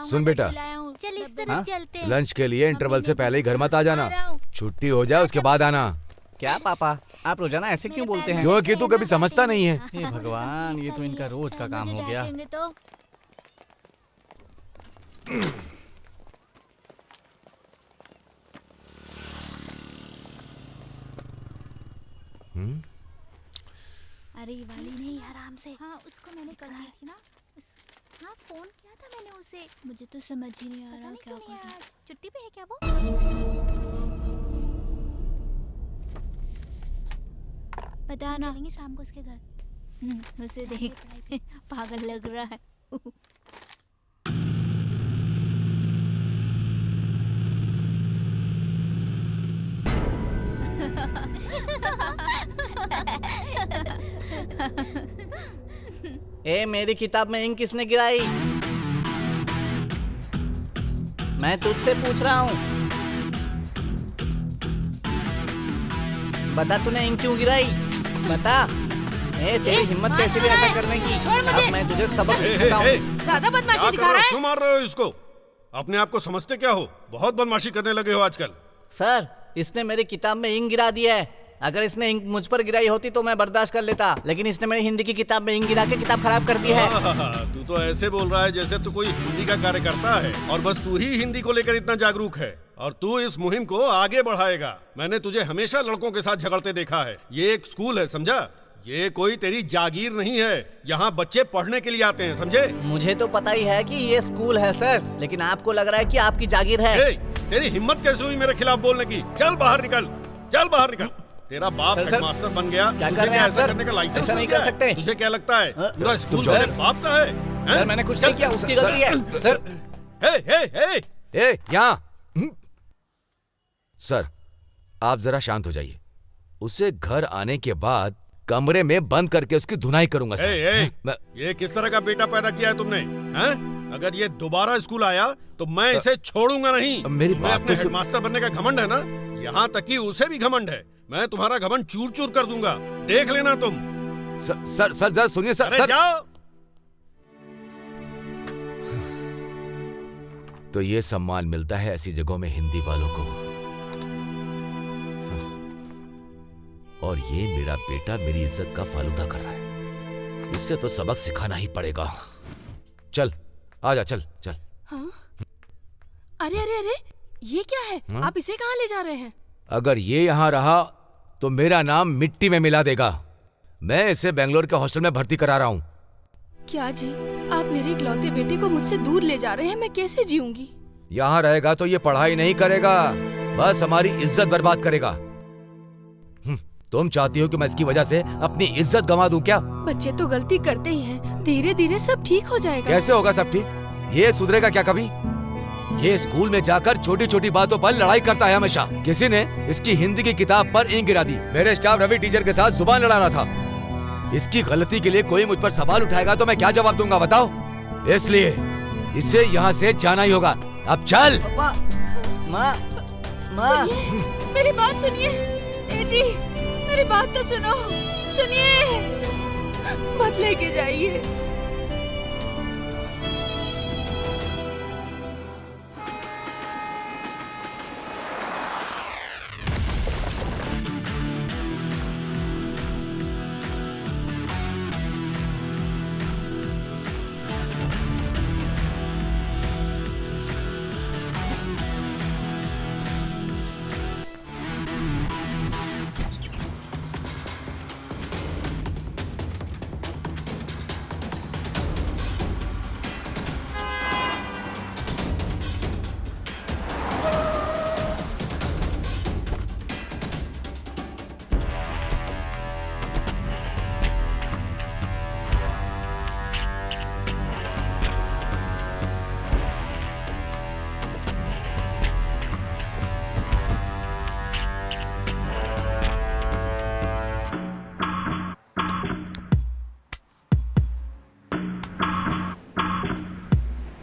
सुन बेटा, चल इस तरफ चलते हैं। लंच के लिए इंटरवल से पहले ही घर मत आ जाना, छुट्टी हो जाए उसके बाद आना। क्या पापा, आप रोजाना ऐसे क्यों बोलते हैं? क्योंकि तू कभी समझता नहीं है। हे भगवान, ये तो इनका रोज का काम हो गया। अरे वाली नहीं, आराम से। हाँ, उसको मैंने कर दी थी ना। हाँ, फोन किया था मैंने उसे। मुझे तो समझ ही नहीं आ रहा क्या करूं। छुट्टी पे है क्या वो? पता ना, चलेंगे शाम को उसके घर। उसे देख पागल लग रहा है। ए, मेरी किताब में इंक किसने गिराई? मैं तुझसे पूछ रहा हूँ, बता तूने इंक क्यों गिराई? बता। ए, तेरी हिम्मत कैसे भी ऐसा करने की? अब मैं तुझे सबक सिखाऊं। ज्यादा बदमाशी दिखा रहा है। क्यों मार रहे हो इसको? अपने आप को समझते क्या हो? बहुत बदमाशी करने लगे हो आजकल। सर, इसने मेरी किताब में इंक गिरा दिया है। अगर इसने इंक मुझ पर गिराई होती तो मैं बर्दाश्त कर लेता, लेकिन इसने मेरी हिंदी की किताब में इंक गिरा के किताब खराब कर दी है। तू तो ऐसे बोल रहा है जैसे तू कोई हिंदी का कार्य करता है और बस तू ही हिंदी को लेकर इतना जागरूक है और तू इस मुहिम को आगे बढ़ाएगा। मैंने तुझे हमेशा लड़कों के साथ झगड़ते देखा है। ये एक स्कूल है, समझा? ये कोई तेरी जागीर नहीं है। यहाँ बच्चे पढ़ने के लिए आते हैं, समझे? मुझे तो पता ही है कि ये स्कूल है सर, लेकिन आपको लग रहा है कि आपकी जागीर है। तेरी हिम्मत कैसे हुई मेरे खिलाफ बोलने की? चल बाहर निकल, चल बाहर निकल। तेरा बाप हेडमास्टर बन गया, क्या तुझे क्या ऐसा करने का लाइसेंस? ऐसा नहीं कर सकते। तुझे क्या लगता है पूरा स्कूल तेरे बाप का है? सर, मैंने कुछ नहीं किया, उसकी गलती है। सर, हे, यहाँ। सर, आप जरा शांत हो जाइए। उसे घर आने के बाद कमरे में बंद करके उसकी धुनाई करूंगा सर। ये किस तरह का बेटा पैदा किया है तुमने? अगर ये दोबारा स्कूल आया तो मैं इसे छोड़ूंगा नहीं। मेरी बात अपने हेडमास्टर बनने का घमंड है ना, यहाँ तक कि उसे भी घमंड है। मैं तुम्हारा घमंड चूर चूर कर दूंगा, देख लेना तुम। सर जरा सुनिए सर। अरे जाओ। तो ये सम्मान मिलता है ऐसी जगहों में हिंदी वालों को, और ये मेरा बेटा मेरी इज्जत का फालूदा कर रहा है। इससे तो सबक सिखाना ही पड़ेगा। चल आजा, चल चल। हाँ? अरे अरे अरे, ये क्या है? आप इसे कहाँ ले जा रहे हैं? अगर ये यहाँ रहा तो मेरा नाम मिट्टी में मिला देगा। मैं इसे बेंगलोर के हॉस्टल में भर्ती करा रहा हूँ। क्या जी, आप मेरे इकलौते बेटे को मुझसे दूर ले जा रहे हैं? मैं कैसे जीऊंगी? यहाँ रहेगा तो ये पढ़ाई नहीं करेगा, बस हमारी इज्जत बर्बाद करेगा। तुम चाहती हो कि मैं इसकी वजह से अपनी इज्जत गंवा दूं क्या? बच्चे तो गलती करते ही हैं, धीरे धीरे सब ठीक हो जाएगा। कैसे होगा सब ठीक? ये सुधरेगा क्या कभी? ये स्कूल में जाकर छोटी छोटी बातों पर लड़ाई करता है हमेशा। किसी ने इसकी हिंदी की किताब पर इंक गिरा दी। मेरे स्टाफ रवि टीचर के साथ जुबान लड़ा रहा था। इसकी गलती के लिए कोई मुझ पर सवाल उठाएगा तो मैं क्या जवाब दूंगा बताओ? इसलिए इसे यहाँ से जाना ही होगा। अब चल। माँ, मेरी बात सुनिए जी, मेरी बात तो सुनो, सुनिए, मत लेके जाइए।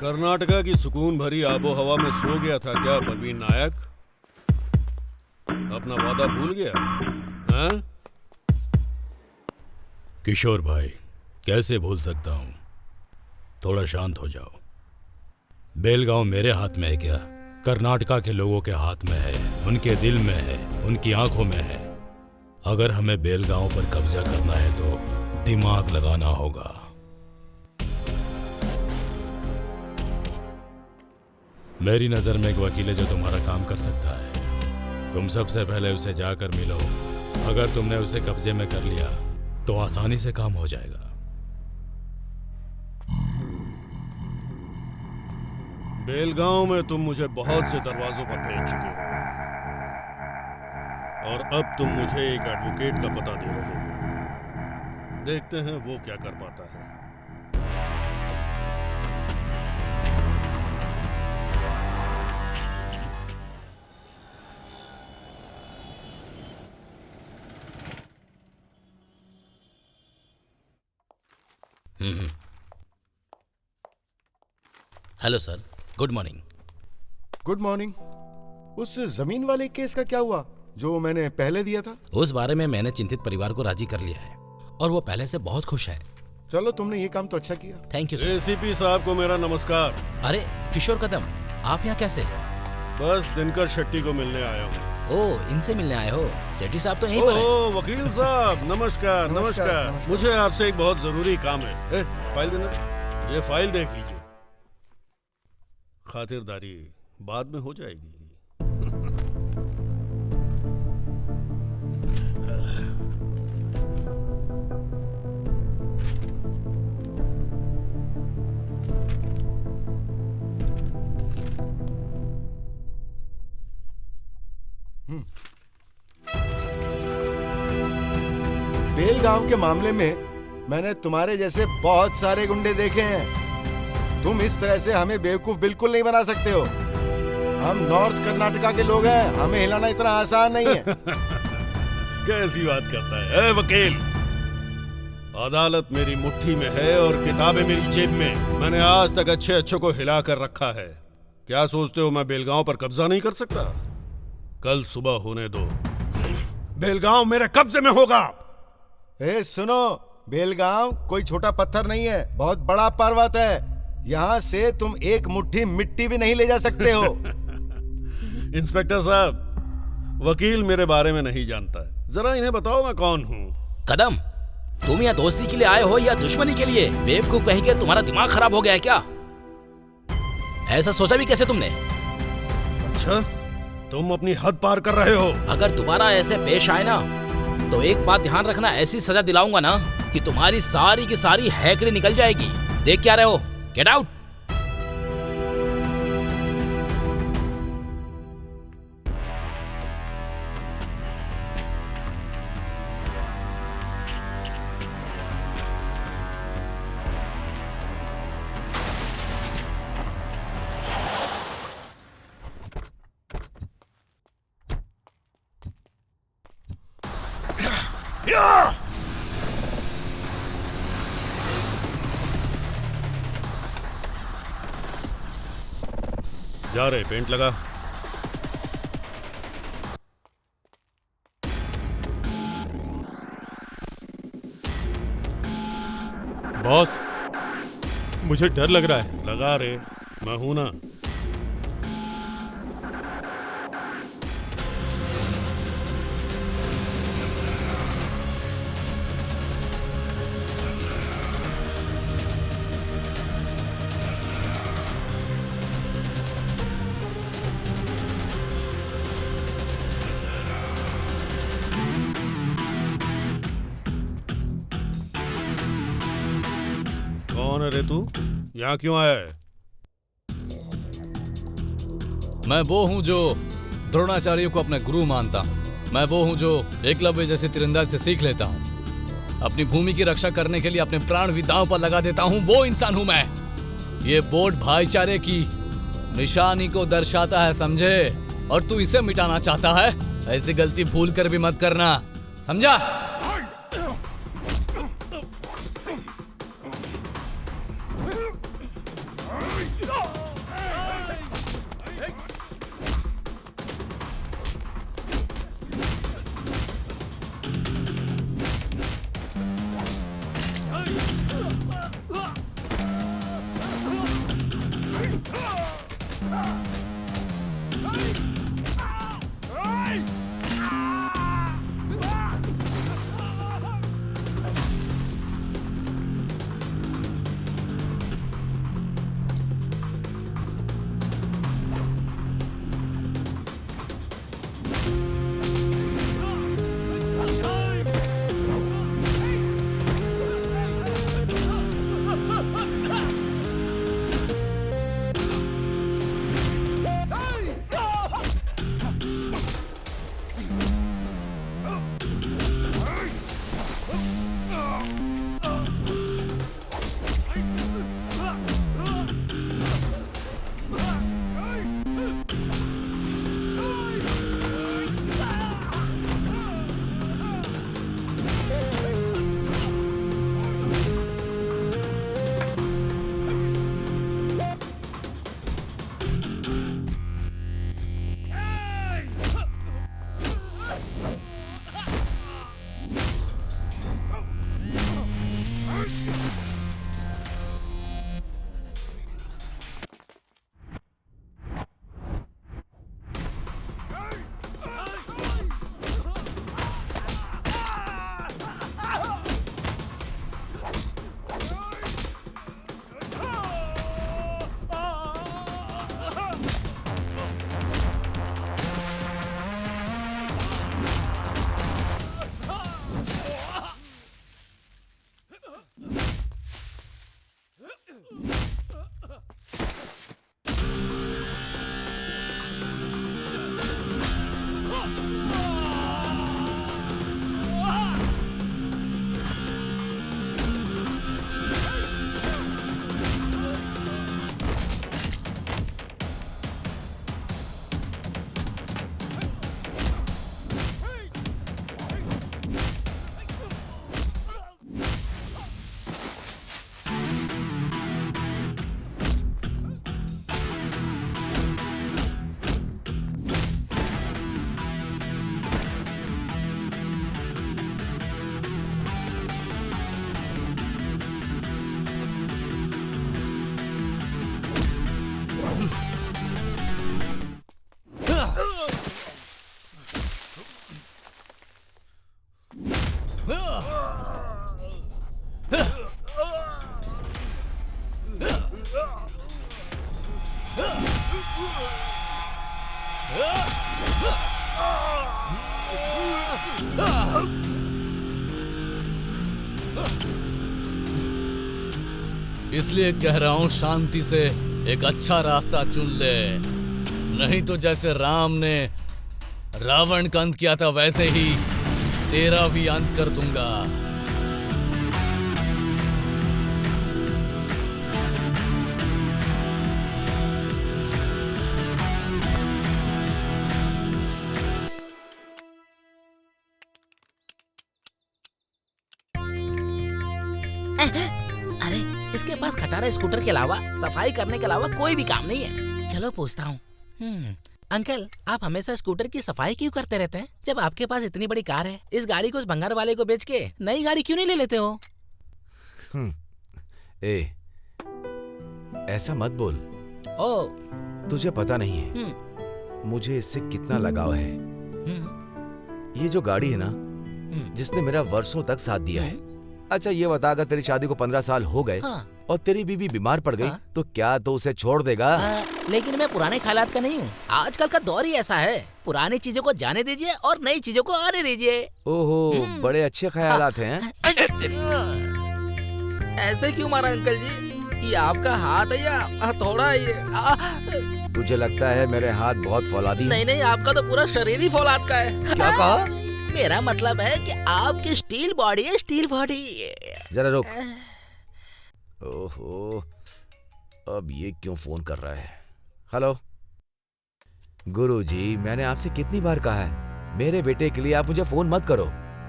कर्नाटका की सुकून भरी आबो हवा में सो गया था क्या परवीन नायक? अपना वादा भूल गया? हाँ? किशोर भाई, कैसे भूल सकता हूं? थोड़ा शांत हो जाओ। बेलगांव मेरे हाथ में है क्या? कर्नाटका के लोगों के हाथ में है, उनके दिल में है, उनकी आंखों में है। अगर हमें बेलगांव पर कब्जा करना है तो दिमाग लगाना होगा। मेरी नजर में एक वकील है जो तुम्हारा काम कर सकता है। तुम सबसे पहले उसे जाकर मिलो। अगर तुमने उसे कब्जे में कर लिया तो आसानी से काम हो जाएगा। बेलगांव में तुम मुझे बहुत से दरवाजों पर भेज चुके हो और अब तुम मुझे एक एडवोकेट का पता दे रहे हो। देखते हैं वो क्या कर पाता है। Hello sir, good morning. Good morning. उस जमीन वाले केस का क्या हुआ जो मैंने पहले दिया था? उस बारे में मैंने चिंतित परिवार को राजी कर लिया है और वो पहले से बहुत खुश है। चलो, तुमने ये काम तो अच्छा किया। Thank you sir. एसीपी साहब को मेरा नमस्कार। अरे किशोर कदम, आप यहाँ कैसे? बस दिनकर शेट्टी को मिलने आया हूँ। ओह, इनसे मिलने आए हो? सेठी साहब तो यहीं पर हैं। ओह, वकील साहब, नमस्कार नमस्कार। मुझे आपसे एक बहुत जरूरी काम है। फाइल देना। ये फाइल देख लीजिए। खातिरदारी बाद में हो जाएगी। बेलगांव के मामले में मैंने तुम्हारे जैसे बहुत सारे गुंडे देखे हैं। तुम इस तरह से हमें बेवकूफ बिल्कुल नहीं बना सकते हो। हम नॉर्थ कर्नाटका के लोग हैं, हमें हिलाना इतना आसान नहीं है। कैसी बात करता है वकील? अदालत मेरी मुट्ठी में है और किताबें मेरी जेब में। मैंने आज तक अच्छे अच्छों को हिला कर रखा है। क्या सोचते हो मैं बेलगांव पर कब्जा नहीं कर सकता? कल सुबह होने दो, बेलगांव मेरे कब्जे में होगा। सुनो, बेलगांव कोई छोटा पत्थर नहीं है, बहुत बड़ा पर्वत है। यहाँ से तुम एक मुट्ठी मिट्टी भी नहीं ले जा सकते हो। इंस्पेक्टर साहब, वकील मेरे बारे में नहीं जानता है। जरा इन्हें बताओ मैं कौन हूँ। कदम, तुम यहाँ दोस्ती के लिए आए हो या दुश्मनी के लिए? बेवकूफ कहीं के, तुम्हारा दिमाग खराब हो गया है क्या? ऐसा सोचा भी कैसे तुमने? अच्छा, तुम अपनी हद पार कर रहे हो। अगर दोबारा ऐसे पेश आए ना तो एक बात ध्यान रखना, ऐसी सजा दिलाऊंगा ना कि तुम्हारी सारी की सारी हैकड़ी निकल जाएगी। देख क्या रहे हो? Get out. जा रहे, पेंट लगा। बॉस, मुझे डर लग रहा है। लगा रे, मैं हूं ना। कौन है रे तू? यहाँ क्यों आया है? मैं वो हूँ जो द्रोणाचार्य को अपना गुरु मानता हूँ। मैं वो हूँ जो एकलव्य जैसे तीरंदाज से सीख लेता हूँ। अपनी भूमि की रक्षा करने के लिए अपने प्राण भी दांव पर लगा देता हूँ। वो इंसान हूँ मैं। ये बोर्ड भाईचारे की निशानी को दर्शाता है, समझे? और तू इसे मिटाना चाहता है? ऐसी गलती भूल कर भी मत करना, समझा? इसलिए कह रहा हूं शांति से एक अच्छा रास्ता चुन ले, नहीं तो जैसे राम ने रावण का अंत किया था वैसे ही तेरा भी अंत कर दूंगा। अरे इसके पास खटारा स्कूटर के अलावा सफाई करने के अलावा कोई भी काम नहीं है। चलो पूछता हूँ। अंकल, आप हमेशा स्कूटर की सफाई क्यों करते रहते हैं जब आपके पास इतनी बड़ी कार है? इस गाड़ी को उस भंगार वाले को बेच के नई गाड़ी क्यों नहीं ले लेते हो? ऐसा मत बोल। ओ, तुझे पता नहीं है मुझे इससे कितना लगाव है। ये जो गाड़ी है ना, जिसने मेरा वर्षों तक साथ दिया है। अच्छा ये बता, अगर तेरी शादी को 15 साल हो गए और तेरी बीवी बीमार पड़ गई तो क्या तू उसे छोड़ देगा? लेकिन मैं पुराने ख्यालात का नहीं हूँ। आजकल का दौर ही ऐसा है, पुरानी चीजों को जाने दीजिए और नई चीजों को आने दीजिए। ओहो, बड़े अच्छे ख्यालात हैं। ऐसे क्यों मारा अंकल जी? ये आपका हाथ है या हथौड़ा है ये? तुझे लगता है मेरे हाथ बहुत फौलादी? नहीं नहीं, आपका तो पूरा शरीर ही फौलाद का है। क्या कहा? मेरा मतलब है कि आपकी स्टील बॉडी है, स्टील बॉडी। जरा रुक। ओहो, अब ये क्यों फोन कर रहा है? हेलो गुरुजी, मैंने आपसे कितनी बार कहा है मेरे बेटे के लिए आप मुझे फोन मत करो।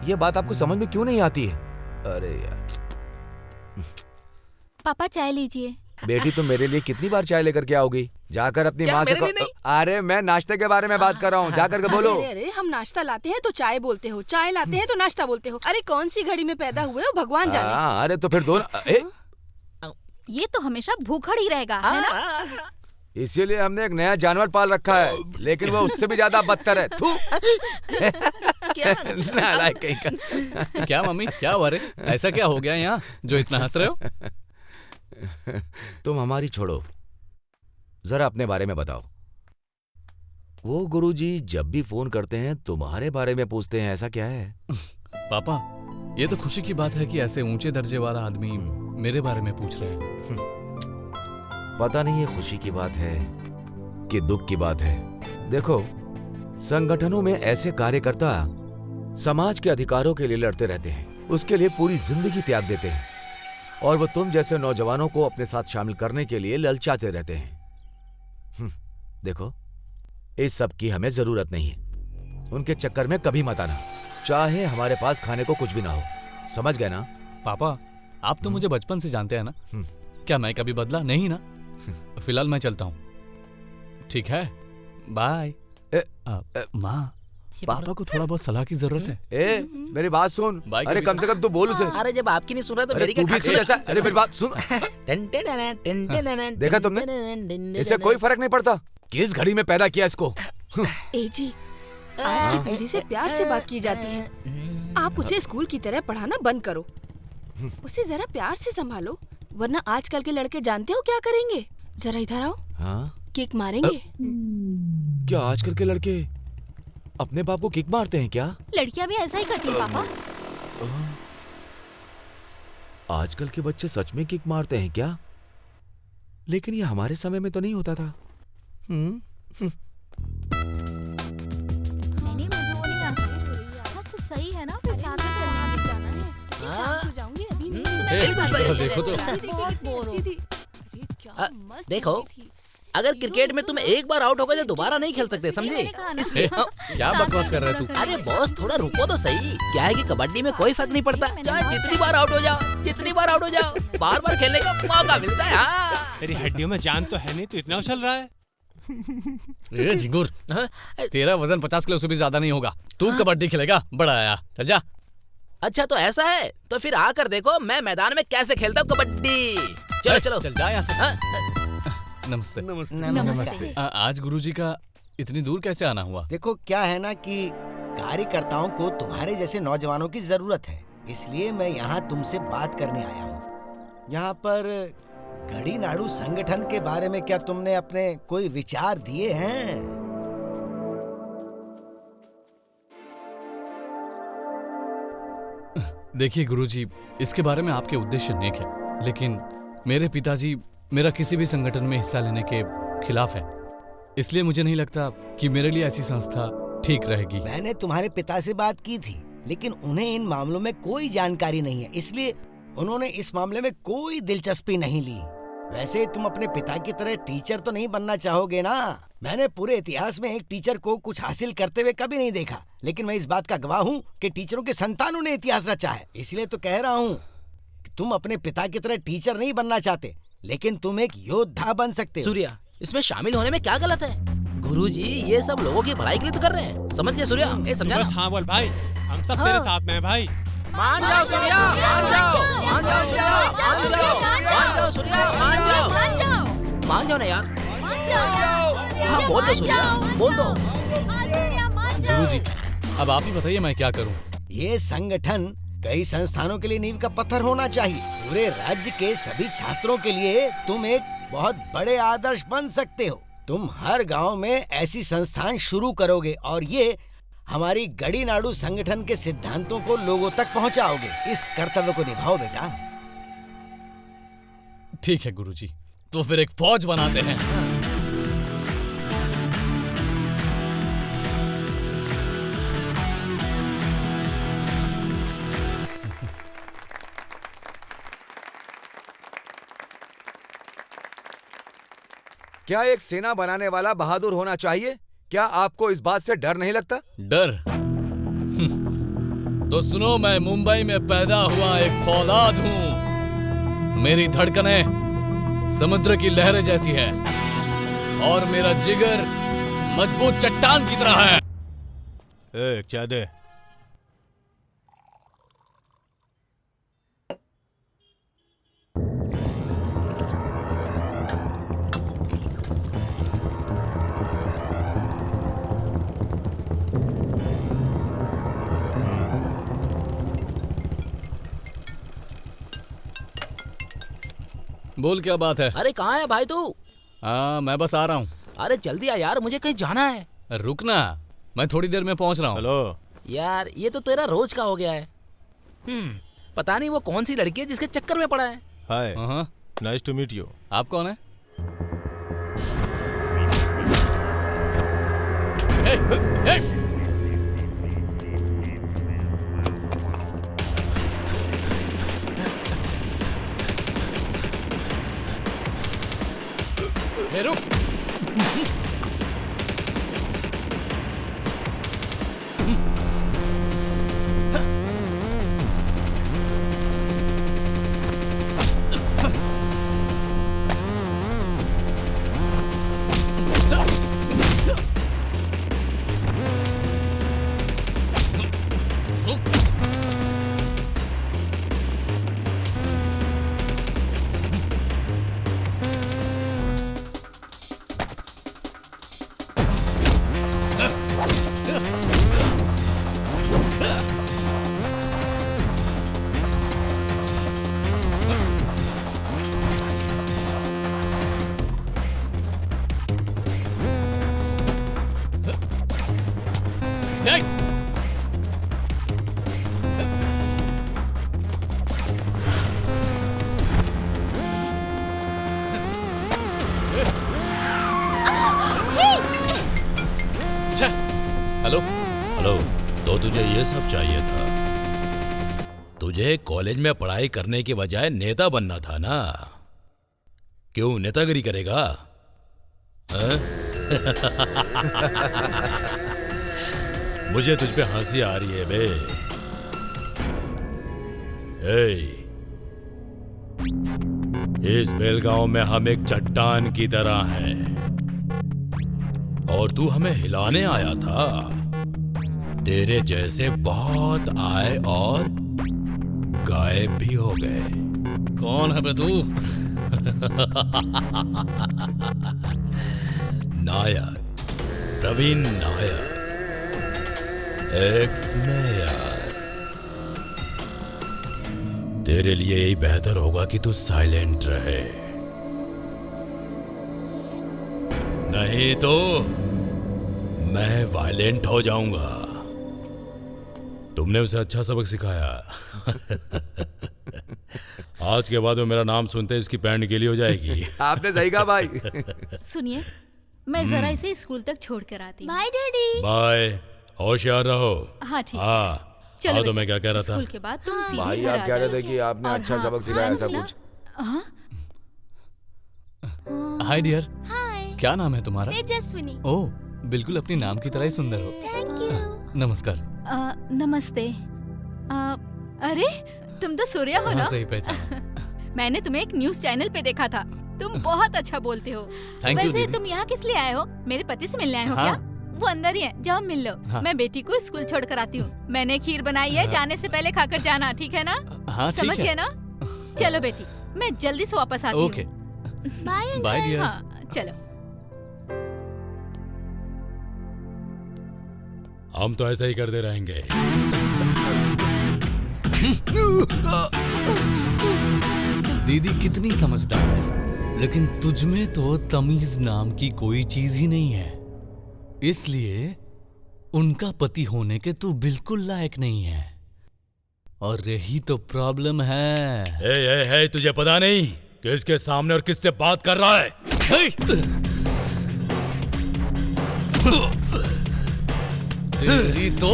ये बात आपको समझ में क्यों नहीं आती है? अरे यार। पापा चाय लीजिए। बेटी तुम मेरे लिए कितनी बार चाय लेकर के आओगी? जाकर अपनी माँ से अरे मैं नाश्ते के बारे में बात कर रहा हूँ, जाकर के बोलो। अरे हम नाश्ता लाते हैं तो चाय बोलते हो, चाय लाते हैं तो नाश्ता बोलते हो। अरे कौन सी घड़ी में पैदा हुए हो भगवान जाने। अरे तो फिर दोनों ये तो हमेशा भूखड़ ही रहेगा, है ना? इसीलिए हमने एक नया जानवर पाल रखा है, लेकिन वो उससे भी ज्यादा बदतर है। थू। नालायक कहीं का। क्या मम्मी, क्या हुआ रे? ऐसा क्या हो गया यहाँ जो इतना हंस रहे हो? तुम हमारी छोड़ो, जरा अपने बारे में बताओ। वो गुरुजी जब भी फोन करते हैं तुम्हारे बारे में पूछते हैं, ऐसा क्या है? पापा, ये तो खुशी की बात है कि ऐसे ऊंचे दर्जे वाला आदमी मेरे बारे में पूछ रहे हैं। पता नहीं ये खुशी की बात है कि दुख की बात है। देखो, संगठनों में ऐसे कार्यकर्ता समाज के अधिकारों के लिए लड़ते रहते हैं, उसके लिए पूरी जिंदगी त्याग देते हैं, और वो तुम जैसे नौजवानों को अपने साथ शामिल करने के लिए ललचाते रहते हैं। देखो, इस सब की हमें जरूरत नहीं है। उनके चक्कर में कभी मत आना, चाहे हमारे पास खाने को कुछ भी ना हो। समझ गए ना? पापा, आप तो मुझे बचपन से जानते हैं ना। क्या मैं कभी बदला नहीं ना? फिलहाल मैं चलता हूँ, ठीक है? बाय। माँ, पापा को थोड़ा बहुत सलाह की जरूरत है। मेरी बात सुन। अरे कम से कम तू बोल उसे। अरे जब आपकी नहीं सुन रहा तो मेरी क्या? अरे मेरी बात सुन। देखा तुमने, इससे कोई फर्क नहीं पड़ता किस घड़ी में पैदा किया इसको। ए जी, आज की पीढ़ी से प्यार से बात की जाती है। आप उसे स्कूल की तरह पढ़ाना बंद करो, उसे जरा प्यार से संभालो, वरना आजकल के लड़के जानते हो क्या करेंगे? जरा इधर आओ। किक मारेंगे। क्या आजकल के लड़के अपने बाप को किक मारते हैं क्या? लड़कियां भी ऐसा ही करती हैं पापा। आजकल के बच्चे सच में किक मारते हैं क्या? लेकिन ये हमारे समय में तो नहीं होता था। नहीं, मुझे वो नहीं आता। हाँ तो सही है ना, फिर साथ में चलना भी जाना है। जाऊंगी अभी नहीं। देखो तो। बहुत बोर हो। देखो, अगर क्रिकेट में तुम एक बार आउट हो गए तो दोबारा नहीं खेल सकते, समझे? क्या बकवास कर रहे तू? अरे बॉस, थोड़ा रुको तो सही। क्या है कि कबड्डी में कोई फर्क नहीं पड़ता, चाहे जितनी बार आउट हो जाओ, जितनी बार आउट हो जाओ, बार बार खेलने का मौका मिलता है। तेरी हड्डियों में जान तो है नहीं, तो इतना उछल रहा है। ए झिंगुर, तेरा वजन 50 किलो से भी ज्यादा नहीं होगा। तू कबड्डी खेलेगा? बड़ा आया, चल जा। अच्छा तो ऐसा है, तो फिर आकर देखो मैं मैदान में कैसे खेलता हूँ कबड्डी। चलो चलो चल जा यहाँ से। नमस्ते। नमस्ते। आज गुरुजी का इतनी दूर कैसे आना हुआ? देखो क्या है ना कि कार्यकर्ताओं को तुम्हारे जैसे नौजवानों की जरूरत है, इसलिए मैं यहाँ तुमसे बात करने आया हूँ। यहाँ पर गड़ी नाड़ू संगठन के बारे में क्या तुमने अपने कोई विचार दिए हैं? देखिए गुरुजी, इसके बारे में आपके उद्देश्य नेक है, लेकिन मेरे पिताजी मेरा किसी भी संगठन में हिस्सा लेने के खिलाफ है। इसलिए मुझे नहीं लगता कि मेरे लिए ऐसी संस्था ठीक रहेगी। मैंने तुम्हारे पिता से बात की थी, लेकिन उन्हें इन मामलों में कोई जानकारी नहीं है, इसलिए उन्होंने इस मामले में कोई दिलचस्पी नहीं ली। वैसे तुम अपने पिता की तरह टीचर तो नहीं बनना चाहोगे ना? मैंने पूरे इतिहास में एक टीचर को कुछ हासिल करते हुए कभी नहीं देखा, लेकिन मैं इस बात का गवाह हूँ कि टीचरों के संतानों ने इतिहास रचा है। इसलिए तो कह रहा हूँ कि तुम अपने पिता की तरह टीचर नहीं बनना चाहते, लेकिन तुम एक योद्धा बन सकते हो। सूर्या, इसमें शामिल होने में क्या गलत है? गुरुजी ये सब लोगों की भलाई के लिए तो कर रहे हैं, समझ गए सूर्या? ये समझा ना? हाँ बोल भाई, हम सब तेरे साथ में हैं भाई। मान जाओ सूर्या, मान जाओ, मान जाओ सूर्या, मान जाओ, मान जाओ सूर्या, मान जाओ ना यार। हाँ बोल दो सूर्या, बोल दो। गुरुजी, अब आप ही बताइए मैं क्या करूं? ये संगठन कई संस्थानों के लिए नींव का पत्थर होना चाहिए। पूरे राज्य के सभी छात्रों के लिए तुम एक बहुत बड़े आदर्श बन सकते हो। तुम हर गांव में ऐसी संस्थान शुरू करोगे और ये हमारी गड़ीनाडु संगठन के सिद्धांतों को लोगों तक पहुंचाओगे। इस कर्तव्य को निभाओ बेटा। ठीक है गुरुजी, तो फिर एक फौज बनाते हैं। क्या एक सेना बनाने वाला बहादुर होना चाहिए? क्या आपको इस बात से डर नहीं लगता? डर? तो सुनो, मैं मुंबई में पैदा हुआ एक फौलाद हूं। मेरी धड़कनें समुद्र की लहरें जैसी है और मेरा जिगर मजबूत चट्टान की तरह है। क्या दे? बोल क्या बात है? अरे कहाँ है भाई तू? मैं बस आ रहा हूँ। अरे जल्दी आ यार, मुझे कहीं जाना है। रुकना, मैं थोड़ी देर में पहुँच रहा हूँ। हेलो यार, ये तो तेरा रोज का हो गया है। पता नहीं वो कौन सी लड़की है जिसके चक्कर में पड़ा है। हाय, नाइस टू मीट यू। आप कौन है? रुक। हेलो हेलो, तो तुझे ये सब चाहिए था? तुझे कॉलेज में पढ़ाई करने के बजाय नेता बनना था ना? क्यों नेतागिरी करेगा? मुझे तुझ पे हंसी आ रही है बे। इस बेलगांव में हम एक चट्टान की तरह हैं और तू हमें हिलाने आया था। तेरे जैसे बहुत आए और गायब भी हो गए। कौन है बे तू? Nair, Praveen Nair, ex mayor. तेरे लिए यही बेहतर होगा कि तू साइलेंट रहे, नहीं तो मैं वायलेंट हो जाऊंगा। तुमने उसे अच्छा सबक सिखाया। आज के बाद वो मेरा नाम सुनते इसकी पैंट गीली हो जाएगी। आपने सही कहा भाई। सुनिए, मैं जरा इसे स्कूल तक छोड़ कर आती हूँ। Bye daddy. बाय, होशियार रहो। हाँ ठीक है। हाँ चलो तो मैं क्या कह रहा था? स्कूल के बाद तुम सीधे भाई घर आप आ कह रहे जाओ। थे कि आपने और अच्छा हाँ, सबक सिखाया, ऐसा लंच ना- कुछ? हाँ? हाय डियर, हाय। क्या नाम है तुम्हारा? तेजस्विनी। ओह, बिल्कुल अपनी नाम की तरह ही सुंदर हो। Thank you. नमस्कार। नमस्ते। अरे तुम तो सूर्या हो ना? हाँ, सही पहचाना। मैंने तुम्हें एक न्यूज चैनल पे देखा था। तुम बहुत अच्छा बोलते हो। Thank you, वैसे दीदी। तुम यहाँ किस लिए आए हो? मेरे पति से मिलने आए हो हाँ। क्या? वो अंदर ही है, जाओ मिल लो। हाँ। मैं बेटी को स्कूल छोड़ कर आती हूँ। मैंने खीर बनाई है, हाँ। जाने से पहले खाकर जाना, ठीक है ना? हाँ, ठीक समझ है। गए ना? चलो बेटी, मैं जल्दी से वापस आती हूँ। Okay, bye bye dear. हाँ चलो। हम तो ऐसा ही करते रहेंगे। दीदी कितनी समझदार है, लेकिन तुझ में तो तमीज नाम की कोई चीज ही नहीं है। इसलिए उनका पति होने के तू बिल्कुल लायक नहीं है। और यही तो प्रॉब्लम है। हे, तुझे पता नहीं किसके सामने और किससे बात कर रहा है? तेरी तो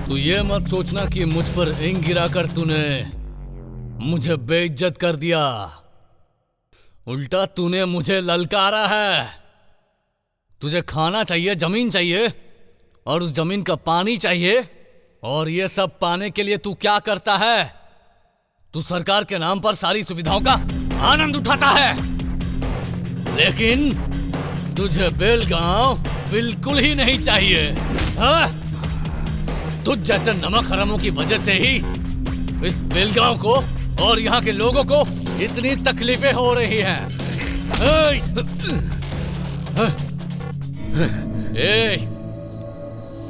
तू ये मत सोचना कि मुझ पर इंग गिराकर तूने मुझे बेइज्जत कर दिया। उल्टा तूने मुझे ललकारा है। तुझे खाना चाहिए, जमीन चाहिए, और उस जमीन का पानी चाहिए। और ये सब पाने के लिए तू क्या करता है? तू सरकार के नाम पर सारी सुविधाओं का आनंद उठाता है। लेकिन तुझे बेलगांव बिल्कुल ही नहीं चाहिए। हाँ? तुझ जैसे नमक हरामों की वजह से ही इस बेलगांव को और यहाँ के लोगों को इतनी तकलीफें हो रही हैं।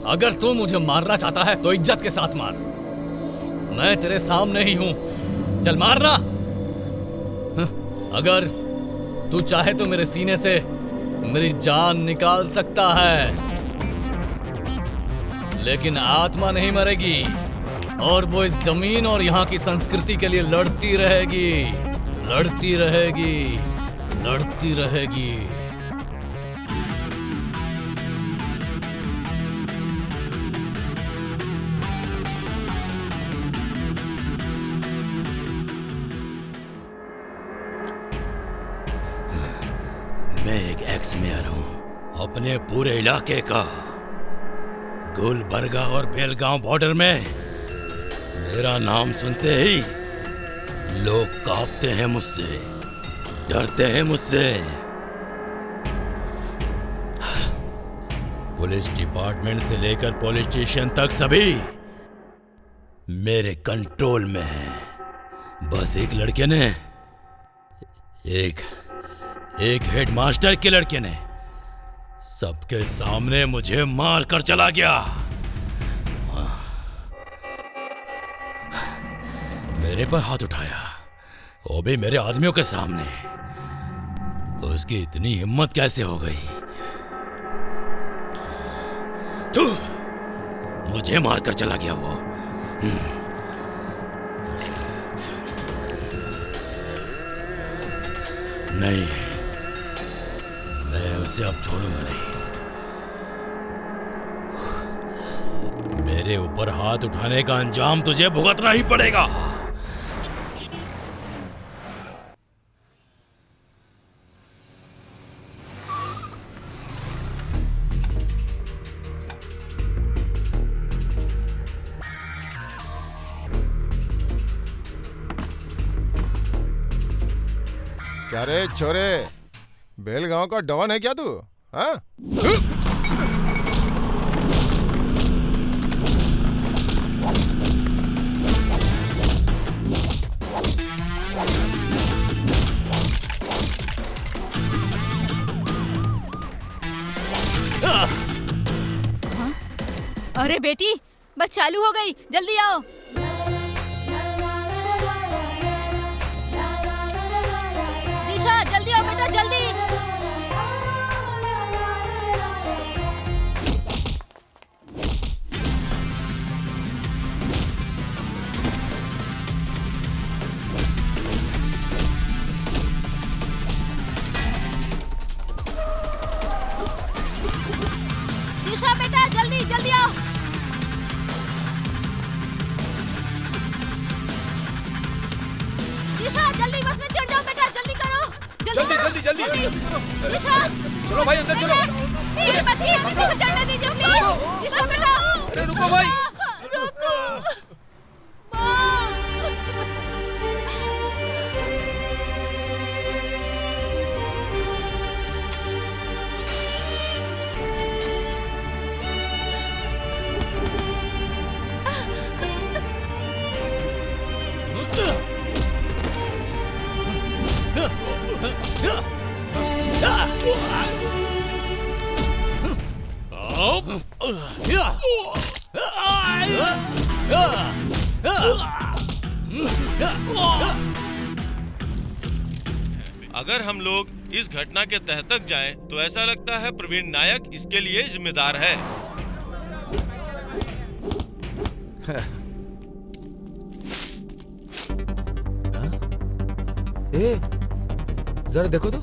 अगर तू मुझे मारना चाहता है तो इज्जत के साथ मार। मैं तेरे सामने ही हूं, चल मारना। अगर तू चाहे तो मेरे सीने से मेरी जान निकाल सकता है, लेकिन आत्मा नहीं मरेगी। और वो इस जमीन और यहाँ की संस्कृति के लिए लड़ती रहेगी, लड़ती रहेगी, लड़ती रहेगी। मैं एक एक्स मेयर हूँ अपने पूरे इलाके का। गुलबर्गा और बेलगांव बॉर्डर में मेरा नाम सुनते ही लोग कांपते हैं मुझसे, डरते हैं मुझसे। पुलिस डिपार्टमेंट से लेकर पुलिस स्टेशन तक सभी मेरे कंट्रोल में है। बस एक लड़के ने, एक हेडमास्टर के लड़के ने सबके सामने मुझे मार कर चला गया। मेरे पर हाथ उठाया, वो भी मेरे आदमियों के सामने। उसकी इतनी हिम्मत कैसे हो गई? तू मुझे मार कर चला गया वो। नहीं, मैं उसे अब छोड़ूंगा नहीं। मेरे ऊपर हाथ उठाने का अंजाम तुझे भुगतना ही पड़ेगा। क्या रे छोरे, बेलगांव का डॉन है क्या तू? हाँ? अरे बेटी, बस चालू हो गई, जल्दी आओ। दिशा जल्दी बस में चढ़ जाओ बेटा, जल्दी करो, जल्दी जल्दी जल्दी। दिशा चलो भाई अंदर चलो। देर मत की, मुझे चढ़ने दीजिए प्लीज। बस बेटा। अरे रुको भाई। रुको। अगर हम लोग इस घटना के तह तक जाएं, तो ऐसा लगता है प्रवीण नायक इसके लिए जिम्मेदार है। ए, जरा देखो तो,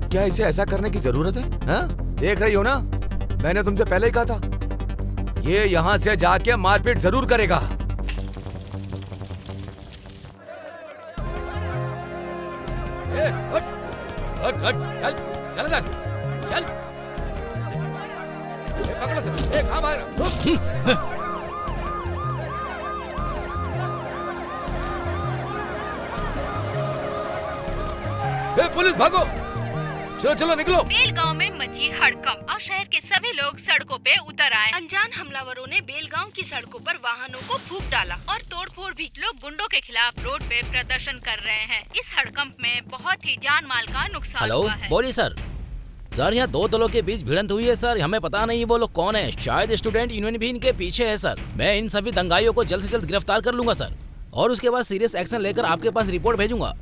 क्या इसे ऐसा करने की जरूरत है? हाँ? देख रही हो ना, मैंने तुमसे पहले ही कहा था, ये यहाँ से जाके मारपीट जरूर करेगा। ए, हट, हट, हट, चल, चल इधर, चल। ए, पकड़ो से, कहाँ भाग रहे हो? पुलिस भागो, चलो चलो निकलो। बेलगांव में मची हड़कंप और शहर के सभी लोग सड़कों पे उतर आए। अनजान हमलावरों ने बेलगांव की सड़कों पर वाहनों को फूंक डाला और तोड़फोड़ भी। लोग गुंडों के खिलाफ रोड पे प्रदर्शन कर रहे हैं। इस हड़कंप में बहुत ही जान माल का नुकसान हुआ है। बोलिए सर। सर यहाँ दो दलों के बीच भिड़ंत हुई है सर, हमें पता नहीं वो लोग कौन है, शायद स्टूडेंट यूनियन भी इनके पीछे है सर। मैं इन सभी दंगाइयों को जल्द से जल्द गिरफ्तार कर लूंगा सर, और उसके बाद सीरियस एक्शन लेकर आपके पास रिपोर्ट भेजूंगा।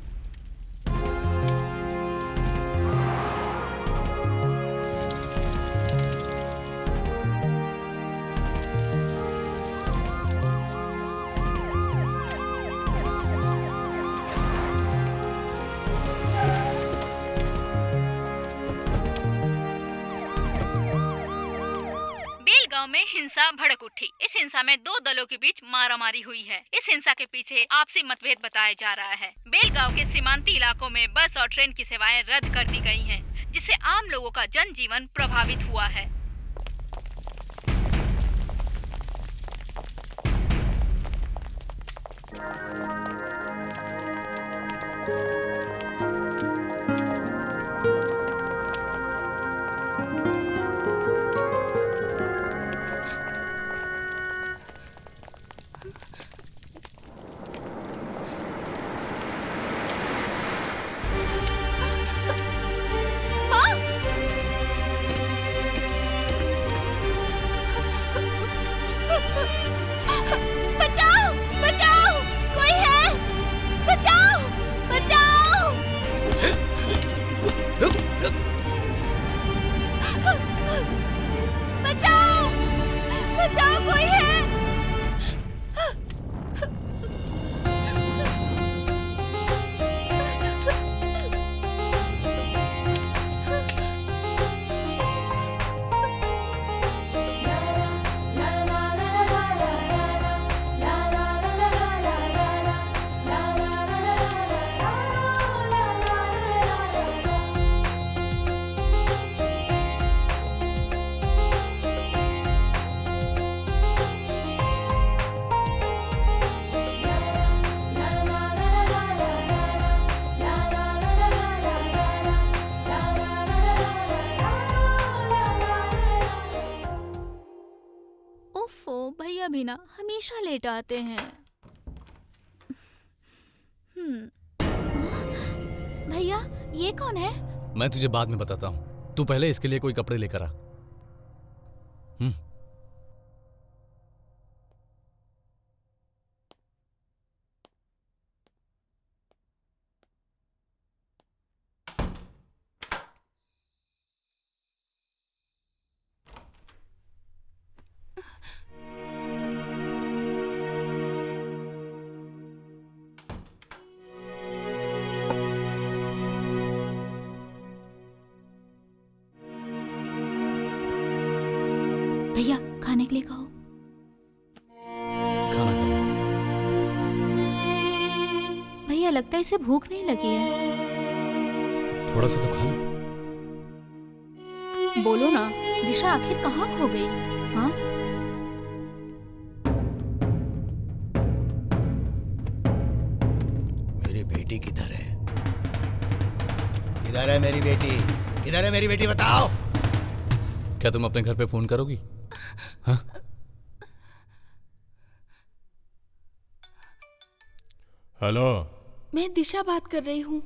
में हिंसा भड़क उठी। इस हिंसा में दो दलों के बीच मारामारी हुई है। इस हिंसा के पीछे आपसी मतभेद बताया जा रहा है। बेलगांव के सीमांती इलाकों में बस और ट्रेन की सेवाएं रद्द कर दी गई हैं, जिससे आम लोगों का जनजीवन प्रभावित हुआ है। भैया भी ना हमेशा लेट आते हैं। भैया ये कौन है? मैं तुझे बाद में बताता हूँ, तू पहले इसके लिए कोई कपड़े लेकर आ। भैया खाने के लिए कहो। खाना खा। लगता है इसे भूख नहीं लगी है। थोड़ा सा तो खा लो। बोलो ना, दिशा आखिर कहाँ खो गई? हाँ? मेरी बेटी किधर है? किधर है मेरी बेटी? किधर है मेरी बेटी, बताओ। क्या तुम अपने घर पे फोन करोगी? हाँ? हेलो मैं दिशा बात कर रही हूँ।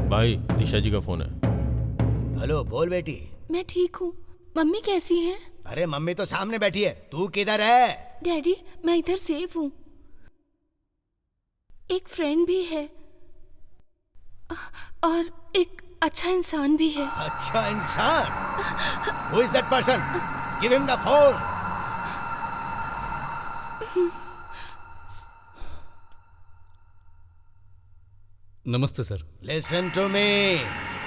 भाई, दिशा जी का फोन है। हेलो, बोल बेटी। मैं ठीक हूँ। मम्मी कैसी हैं? अरे मम्मी तो सामने बैठी है, तू किधर है? डैडी, मैं इधर सेफ हूँ। एक फ्रेंड भी है और एक अच्छा इंसान भी है। अच्छा इंसान? Who is that person? Give him the phone. नमस्ते sir. Listen to me.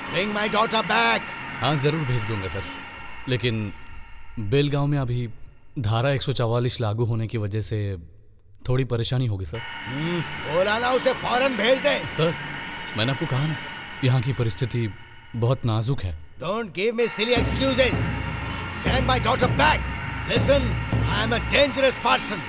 Bring my daughter back. हाँ, जरूर भेज दूंगा सर, लेकिन बेलगांव में अभी धारा 144 लागू होने की वजह से थोड़ी परेशानी होगी सर। बोला ना उसे फौरन भेज दे। सर, मैंने आपको कहा ना, यहाँ की परिस्थिति बहुत नाजुक है। Don't give me silly excuses. Send my daughter back. Listen, I am a dangerous person.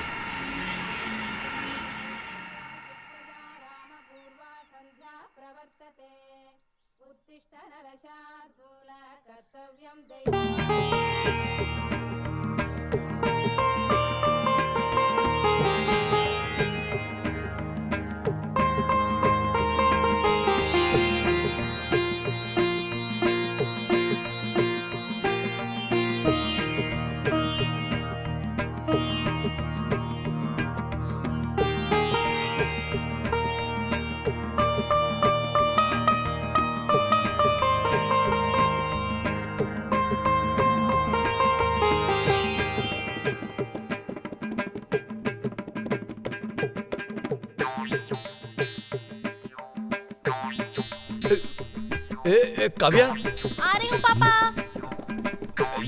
Kavya, आ रही हूँ पापा।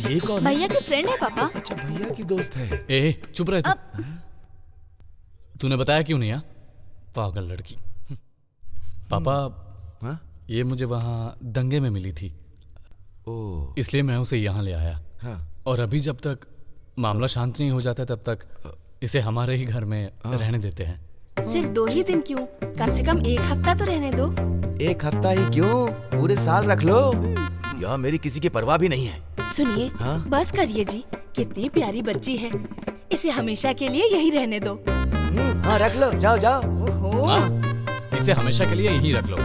ये कौन है? भैया की फ्रेंड है पापा। अच्छा, भैया की दोस्त है। ए, चुप रहे तू। तूने बताया क्यों नहीं? पागल लड़की। पापा, हाँ? ये मुझे वहाँ दंगे में मिली थी, इसलिए मैं उसे यहाँ ले आया। हाँ। और अभी जब तक मामला शांत नहीं हो जाता तब तक इसे हमारे ही घर में रहने देते हैं। सिर्फ 2 ही दिन क्यों? कम से कम 1 हफ्ता तो रहने दो। 1 हफ्ता ही क्यों, पूरे साल रख लो। यहाँ मेरी किसी की परवाह भी नहीं है। सुनिए, हाँ? बस करिए जी, कितनी प्यारी बच्ची है, इसे हमेशा के लिए यही रहने दो। हाँ, रख लो, जाओ जाओ। ओहो। इसे हमेशा के लिए यहीं रख लो।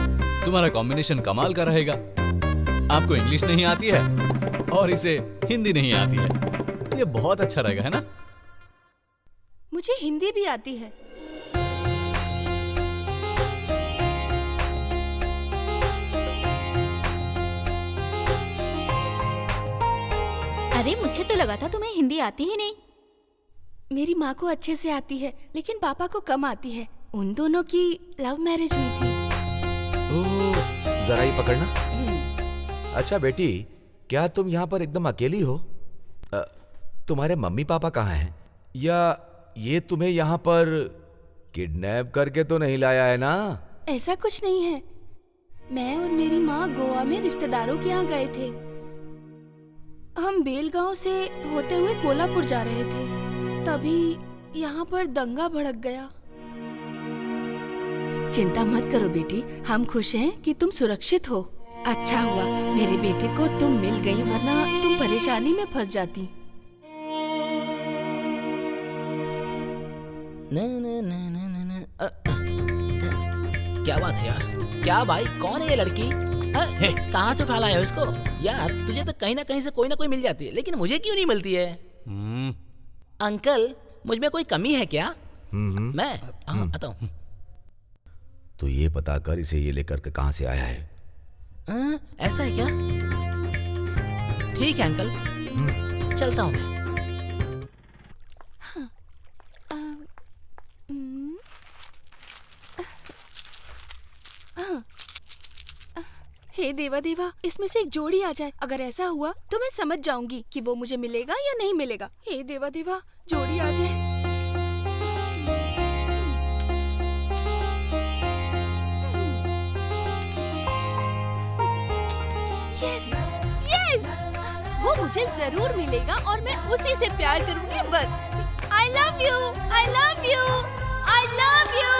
तुम्हारा कॉम्बिनेशन कमाल का रहेगा। आपको इंग्लिश नहीं आती है और इसे हिंदी नहीं आती है, ये बहुत अच्छा रहेगा, है ना? मुझे हिंदी भी आती है। अरे, मुझे तो लगा था तुम्हें हिंदी आती ही नहीं। मेरी माँ को अच्छे से आती है, लेकिन पापा को कम आती है। उन दोनों की लव मैरिज हुई थी। ओह, जरा ही पकड़ना। अच्छा बेटी, क्या तुम यहाँ पर एकदम अकेली हो? तुम्हारे मम्मी पापा कहाँ हैं? या ये तुम्हें यहाँ पर किडनैप करके तो नहीं लाया है ना? ऐसा कुछ नहीं है। मैं और मेरी माँ गोवा में रिश्तेदारों के यहाँ गए थे। हम बेलगांव से होते हुए कोल्हापुर जा रहे थे, तभी यहाँ पर दंगा भड़क गया। चिंता मत करो बेटी, हम खुश हैं कि तुम सुरक्षित हो। अच्छा हुआ मेरे बेटे को तुम मिल गई, वरना तुम परेशानी में फंस जाती। क्या बात है यार? क्या भाई, कौन है ये लड़की? कहाँ से उठा लाया हो इसको? यार, तुझे तो कहीं ना कहीं से कोई ना कोई मिल जाती है, लेकिन मुझे क्यों नहीं मिलती है? अंकल, मुझ में कोई कमी है क्या? मैं आता हूँ। तो ये पता कर इसे ये लेकर के कहाँ से आया है। ऐसा है क्या? ठीक है अंकल, चलता हूँ मैं। हे देवा देवा, इसमें से एक जोड़ी आ जाए। अगर ऐसा हुआ तो मैं समझ जाऊंगी कि वो मुझे मिलेगा या नहीं मिलेगा। हे देवा देवा, जोड़ी आ जाए। मुझे जरूर मिलेगा और मैं उसी से प्यार करूंगी बस। I love you, I love you, I love you.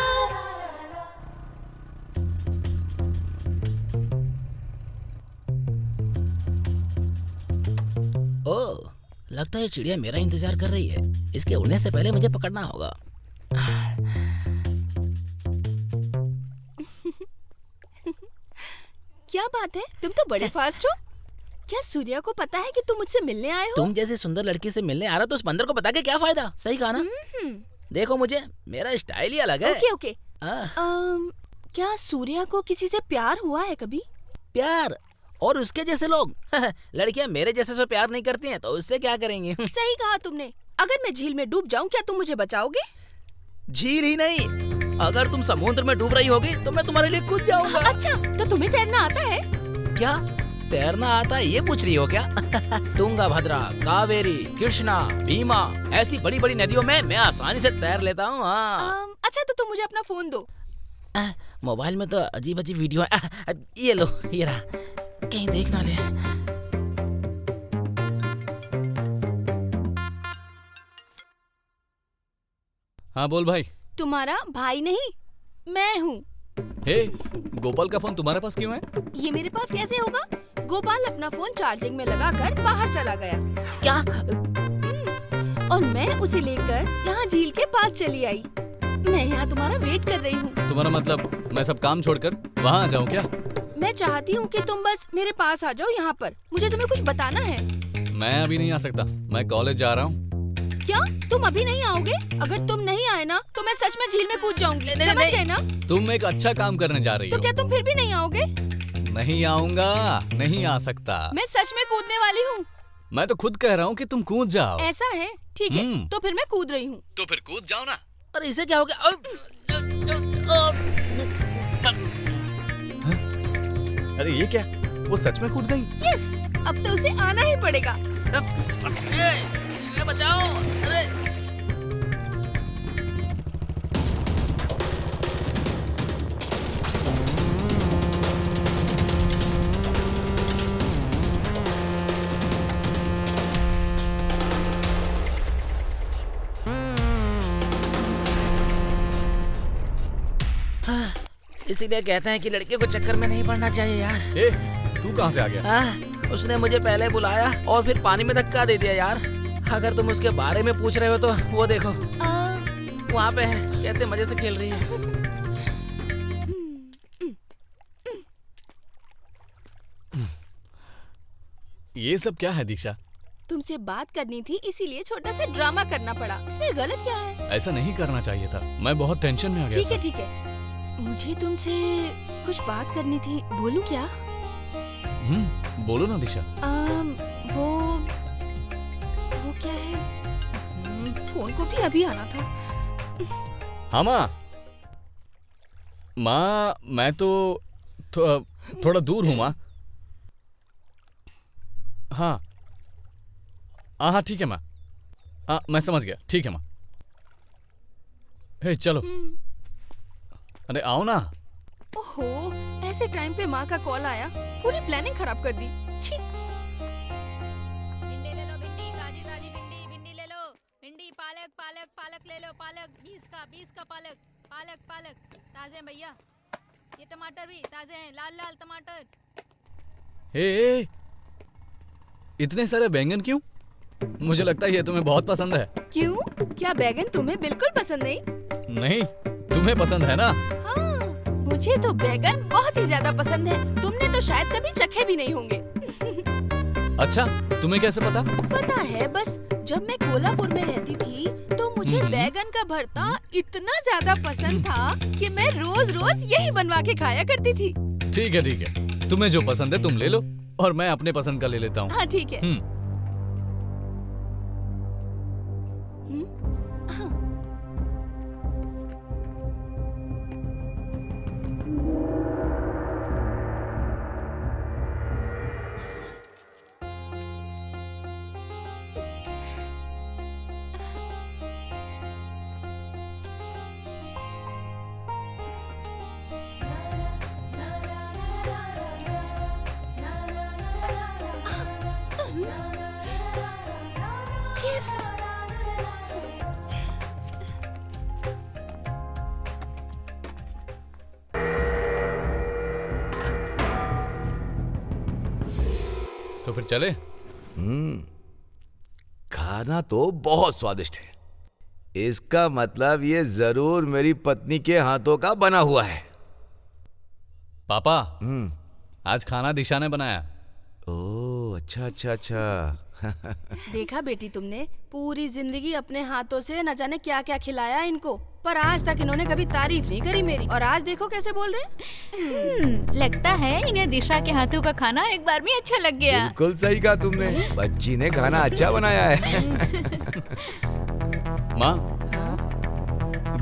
Oh, लगता है चिड़िया मेरा इंतजार कर रही है। इसके उड़ने से पहले मुझे पकड़ना होगा। क्या बात है, तुम तो बड़े फास्ट हो। क्या सूर्या को पता है कि तुम मुझसे मिलने आए हो? तुम जैसी सुंदर लड़की से मिलने आ रहा तो उस बंदर को बता के क्या फायदा। सही कहा ना? देखो मुझे, मेरा स्टाइल ही अलग है। Okay okay. क्या सूर्या को किसी से प्यार हुआ है कभी? प्यार? और उसके जैसे लोग लड़कियां मेरे जैसे से प्यार नहीं करती हैं तो उससे क्या करेंगे? सही कहा तुमने। अगर मैं झील में डूब जाऊं क्या तुम मुझे बचाओगे? झील ही नहीं, अगर तुम समुद्र में डूब रही होगी तो मैं तुम्हारे लिए कूद जाऊंगा। अच्छा, तो तुम्हें तैरना आता है? क्या तैरना आता है ये पूछ रही हो क्या? तुंगा भद्रा, कावेरी, कृष्णा, भीमा ऐसी बड़ी बड़ी नदियों में मैं आसानी से तैर लेता हूँ। अच्छा तो तुम मुझे अपना फोन दो। मोबाइल में तो अजीब अजीब वीडियो है। ये लो, ये रहा, कहीं देख ना ले। हाँ बोल भाई। तुम्हारा भाई नहीं, मैं हूँ। हे, गोपाल का फोन तुम्हारे पास क्यों है? ये मेरे पास कैसे होगा? गोपाल अपना फोन चार्जिंग में लगाकर बाहर चला गया। क्या? और मैं उसे लेकर यहाँ झील के पास चली आई। मैं यहाँ तुम्हारा वेट कर रही हूँ। तुम्हारा मतलब मैं सब काम छोड़कर वहाँ आ जाऊँ क्या? मैं चाहती हूँ कि तुम बस मेरे पास आ जाओ यहाँ पर। मुझे तुम्हें कुछ बताना है। मैं अभी नहीं आ सकता, मैं कॉलेज जा रहा हूँ। क्या तुम अभी नहीं आओगे? अगर तुम नहीं आए ना तो मैं सच में झील में कूद जाऊंगी। समझ गए ना? तुम एक अच्छा काम करने जा रही हो। तो क्या तुम फिर भी नहीं आओगे? नहीं आऊंगा, नहीं आ सकता। मैं सच में कूदने वाली हूँ। मैं तो खुद कह रहा हूँ कि तुम कूद जाओ। ऐसा है? ठीक है, तो फिर मैं कूद रही हूँ। तो फिर कूद जाओ ना। अरे इसे क्या हो गया? अरे ये क्या? वो सच में कूद गई? यस, अब तो उसे आना ही पड़ेगा। बचाओ! अरे इसीलिए कहते हैं कि लड़के को चक्कर में नहीं पड़ना चाहिए यार। ए, तू कहाँ से आ गया? उसने मुझे पहले बुलाया और फिर पानी में धक्का दे दिया यार। अगर तुम उसके बारे में पूछ रहे हो तो वो देखो वहाँ पे है, कैसे मजे से खेल रही है। ये सब क्या है दीक्षा? तुमसे बात करनी थी इसीलिए छोटा सा ड्रामा करना पड़ा। इसमें गलत क्या है? ऐसा नहीं करना चाहिए था, मैं बहुत टेंशन में आ गया। ठीक है ठीक है, मुझे तुमसे कुछ बात करनी थी। बोलूं क्या? बोलो ना दिशा। वो क्या है? फोन को भी अभी आना था। हाँ माँ, मैं तो थोड़ा दूर हूँ माँ। हाँ हाँ ठीक है माँ। मैं समझ गया, ठीक है माँ। हे चलो। अरे आओ ना। ओहो, ऐसे टाइम पे माँ का कॉल आया, पूरी प्लानिंग खराब कर दी। छी। भिंडी ले लो, भिंडी ताजी ताजी भिंडी। भिंडी ले लो, भिंडी। पालक पालक पालक ले लो, पालक 20 का पालक। पालक पालक ताजे हैं भैया। ये टमाटर भी ताजे हैं, लाल लाल टमाटर। हे, इतने सारे बैंगन क्यों? मुझे लगता है ये तुम्हें बहुत पसंद है। क्यों? क्या बैगन तुम्हें बिल्कुल पसंद नहीं? नहीं, तुम्हें पसंद है ना? हाँ, मुझे तो बैगन बहुत ही ज्यादा पसंद है। तुमने तो शायद कभी चखे भी नहीं होंगे। अच्छा, तुम्हें कैसे पता? पता है, बस जब मैं कोल्हापुर में रहती थी तो मुझे बैगन का भरता इतना ज्यादा पसंद था कि मैं रोज रोज यही बनवा के खाया करती थी। ठीक है, तुम्हें जो पसंद है तुम ले लो और मैं अपने पसंद का ले लेता हूँ। हाँ ठीक है। यस। तो फिर चले? खाना तो बहुत स्वादिष्ट है। इसका मतलब ये जरूर मेरी पत्नी के हाथों का बना हुआ है। पापा, आज खाना दिशा ने बनाया। ओह, अच्छा अच्छा अच्छा। देखा बेटी, तुमने पूरी जिंदगी अपने हाथों से न जाने क्या क्या खिलाया इनको, पर आज तक इन्होंने कभी तारीफ नहीं करी मेरी, और आज देखो कैसे बोल रहे हैं। लगता है इन्हें दिशा के हाथों का खाना एक बार में अच्छा लग गया। बिल्कुल सही कहा तुमने, बच्ची ने खाना अच्छा बनाया है। माँ,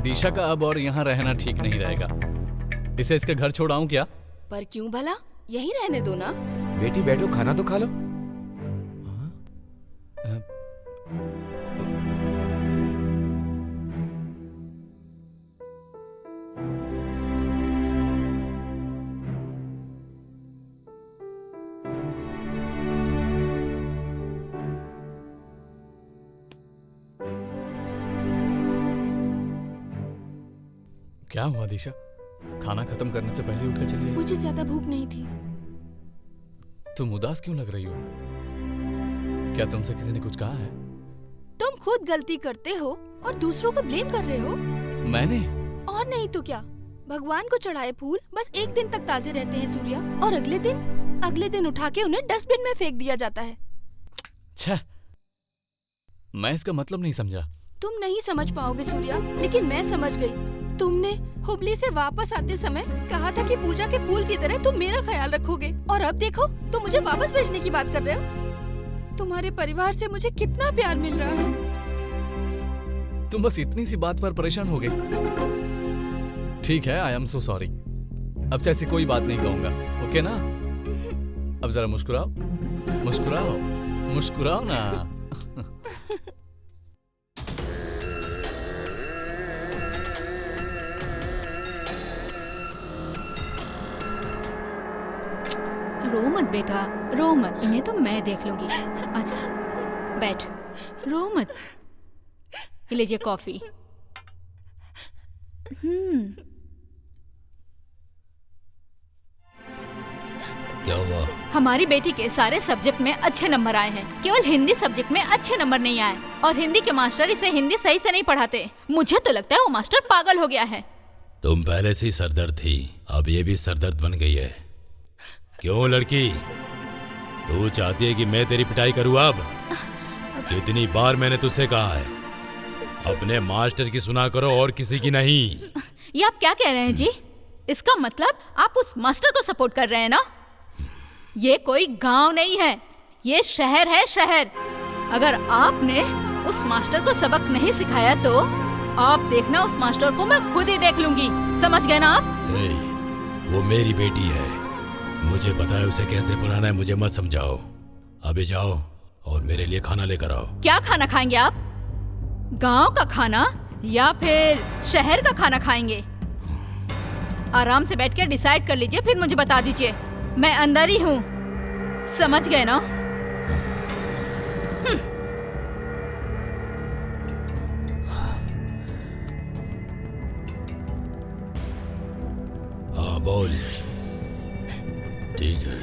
दिशा का अब और यहाँ रहना ठीक नहीं रहेगा। इसे इसके घर छोड़ाऊं क्या? पर क्यों भला, यहीं रहने दो ना। बेटी बैठो, खाना तो खा लो। क्या हुआ दिशा? खाना खत्म करने से पहले उठकर चली आई। मुझे ज्यादा भूख नहीं थी। तुम उदास क्यों लग रही हो? क्या तुमसे किसी ने कुछ कहा है? तुम खुद गलती करते हो और दूसरों को ब्लेम कर रहे हो। मैंने? और नहीं तो क्या। भगवान को चढ़ाए फूल बस एक दिन तक ताजे रहते हैं सूर्या, और अगले दिन उठा के उन्हें डस्टबिन में फेंक दिया जाता है। छह, मैं इसका मतलब नहीं समझा। तुम नहीं समझ पाओगे सूर्या, लेकिन मैं समझ गई। तुमने हुबली से वापस आते समय कहा था कि पूजा के फूल की तरह तुम मेरा ख्याल रखोगे, और अब देखो तुम मुझे वापस भेजने की बात कर रहे हो। तुम्हारे परिवार से मुझे कितना प्यार मिल रहा है। तुम बस इतनी सी बात पर परेशान हो गई। ठीक है, आई एम सो सॉरी। अब से ऐसी कोई बात नहीं कहूंगा, ओके ना? अब जरा मुस्कुराओ, मुस्कुराओ, मुस्कुराओ ना। रो मत बेटा, रो मत, इन्हें तो मैं देख लूंगी। अच्छा बैठ, रो मत। लीजिए कॉफी। क्या हुआ? हमारी बेटी के सारे सब्जेक्ट में अच्छे नंबर आए हैं, केवल हिंदी सब्जेक्ट में अच्छे नंबर नहीं आए, और हिंदी के मास्टर इसे हिंदी सही से नहीं पढ़ाते। मुझे तो लगता है वो मास्टर पागल हो गया है। तुम पहले से ही सरदर्द थी, अब ये भी सरदर्द बन गई है। क्यों लड़की, तू चाहती है कि मैं तेरी पिटाई करूं? अब कितनी बार मैंने तुझसे कहा है, अपने मास्टर की सुना करो और किसी की नहीं। ये आप क्या कह रहे हैं जी? इसका मतलब आप उस मास्टर को सपोर्ट कर रहे हैं ना? ये कोई गांव नहीं है, ये शहर है, शहर। अगर आपने उस मास्टर को सबक नहीं सिखाया तो आप देखना, उस मास्टर को मैं खुद ही देख लूंगी। समझ गए ना आप? वो मेरी बेटी है, मुझे पता है उसे कैसे पढ़ाना है, मुझे मत समझाओ। अभी जाओ और मेरे लिए खाना लेकर आओ। क्या खाना खाएंगे आप? गांव का खाना या फिर शहर का खाना खाएंगे? आराम से बैठ कर डिसाइड कर लीजिए, फिर मुझे बता दीजिए। मैं अंदर ही हूँ, समझ गए ना? हाँ बोल। ठीक है।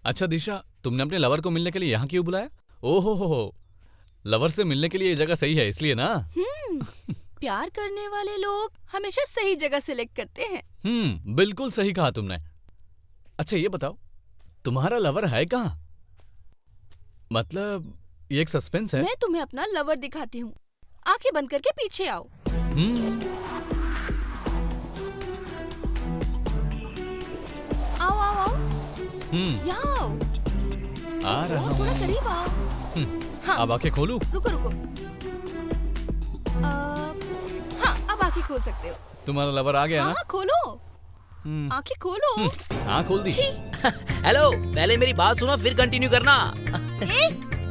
अच्छा दिशा, तुमने अपने लवर को मिलने के लिए यहाँ क्यों बुलाया? ओहो हो, लवर से मिलने के लिए ये जगह सही है इसलिए ना? प्यार करने वाले लोग हमेशा सही जगह सिलेक्ट करते हैं। बिल्कुल सही कहा तुमने। अच्छा ये बताओ, तुम्हारा लवर है कहाँ? मतलब ये एक सस्पेंस है। मैं तुम्हें अपना लवर दिखाती हूँ, आंखें बंद करके पीछे आओ। आओ आओ आओ, यहाँ आओ। आ रहा हूँ। थोड़ा करीब आओ। हाँ। अब आंखें खोलूं? रुको रुको। हाँ, अब आंखें खोल सकते हो। तुम्हारा लवर आ गया ना? हाँ, खोलो। आंखें खोलो। हाँ खोल दी। हेलो, पहले मेरी बात सुनो फिर कंटिन्यू करना।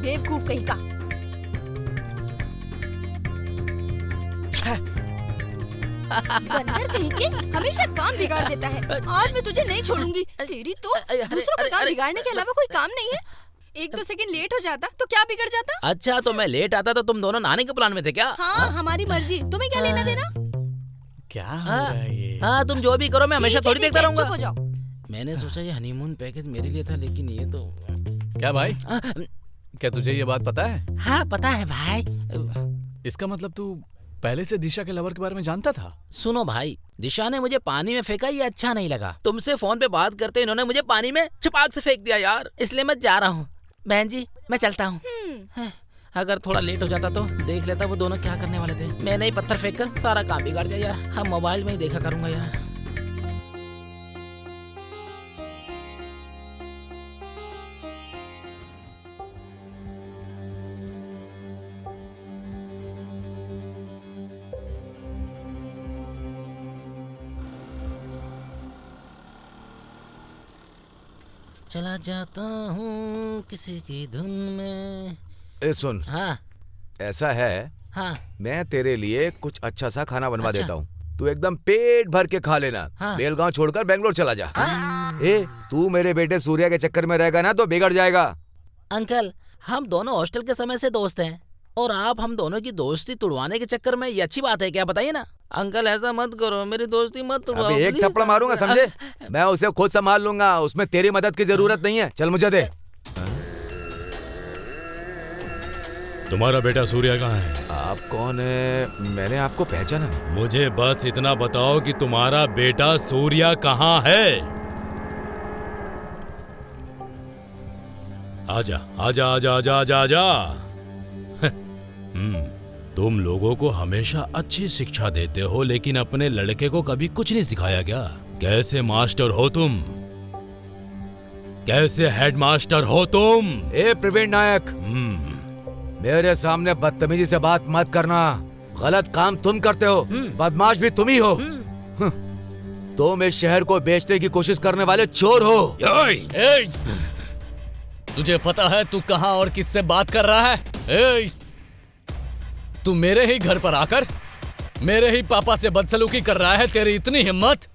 बेवकूफ कहीं का। बंदर कहीं के हमेशा काम बिगाड़ देता है। आज मैं तुझे नहीं छोड़ूंगी। तेरी तो दूसरों का काम बिगाड़ने के अलावा कोई काम नहीं है। 1-2 सेकंड लेट हो जाता तो क्या बिगड़ जाता? अच्छा तो मैं लेट आता तो तुम दोनों नहाने के प्लान में थे क्या? हाँ हमारी मर्जी, तुम्हें क्या लेना देना? क्या हो रहा है ये? हाँ तुम जो भी करो मैं हमेशा थोड़ी देखता चुप हो रहूंगा। जाओ। मैंने सोचा ये हनीमून पैकेज मेरे लिए था, लेकिन ये तो क्या भाई, क्या तुझे ये बात पता है? हाँ पता है भाई। इसका मतलब तू पहले से दिशा के लवर के बारे में जानता था? सुनो भाई, दिशा ने मुझे पानी में फेंका, ये अच्छा नहीं लगा। तुमसे फोन पे बात करते इन्होंने मुझे पानी में छपाक से फेंक दिया यार, इसलिए मैं जा रहा हूँ। बहन जी मैं चलता हूँ। अगर थोड़ा लेट हो जाता तो देख लेता वो दोनों क्या करने वाले थे। मैंने ही पत्थर फेंक कर सारा काम बिगाड़ दिया यार। हम मोबाइल में ही देखा करूंगा यार। चला जाता हूँ किसी की धुन में। ए सुन, हाँ ऐसा है, हाँ मैं तेरे लिए कुछ अच्छा सा खाना बनवा अच्छा। देता हूँ, तू एकदम पेट भर के खा लेना। हाँ। बेलगांव छोड़कर बेंगलोर चला जा। ए तू मेरे बेटे सूर्या के चक्कर में रहेगा ना तो बिगड़ जाएगा। अंकल हम दोनों हॉस्टल के समय से दोस्त हैं और आप हम दोनों की दोस्ती तुड़वाने के चक्कर में, ये अच्छी बात है क्या? बताइए ना अंकल, ऐसा मत करो, मेरी दोस्ती मत तुड़वाओ। अबे एक थप्पड़ मारूंगा समझे? मैं उसे खुद संभाल लूंगा, उसमें तेरी मदद की जरूरत नहीं है। चल मुझे दे। तुम्हारा बेटा सूर्या कहाँ है? आप कौन है? मैंने आपको पहचाना नहीं। मुझे बस इतना बताओ कि तुम्हारा बेटा सूर्या कहाँ है? आजा आजा आजा आजा आजा आजा। तुम लोगों को हमेशा अच्छी शिक्षा देते हो, लेकिन अपने लड़के को कभी कुछ नहीं सिखाया क्या? कैसे मास्टर हो तुम? कैसे हेडमास्टर हो तुम? ए प्रवीण नायक, मेरे सामने बदतमीजी से बात मत करना। गलत काम तुम करते हो, बदमाश भी तुम ही हो। तुम इस शहर को बेचने की कोशिश करने वाले चोर हो। तुझे पता है तू कहां और किससे बात कर रहा है? तू मेरे ही घर पर आकर मेरे ही पापा से बदसलूकी कर रहा है? तेरी इतनी हिम्मत?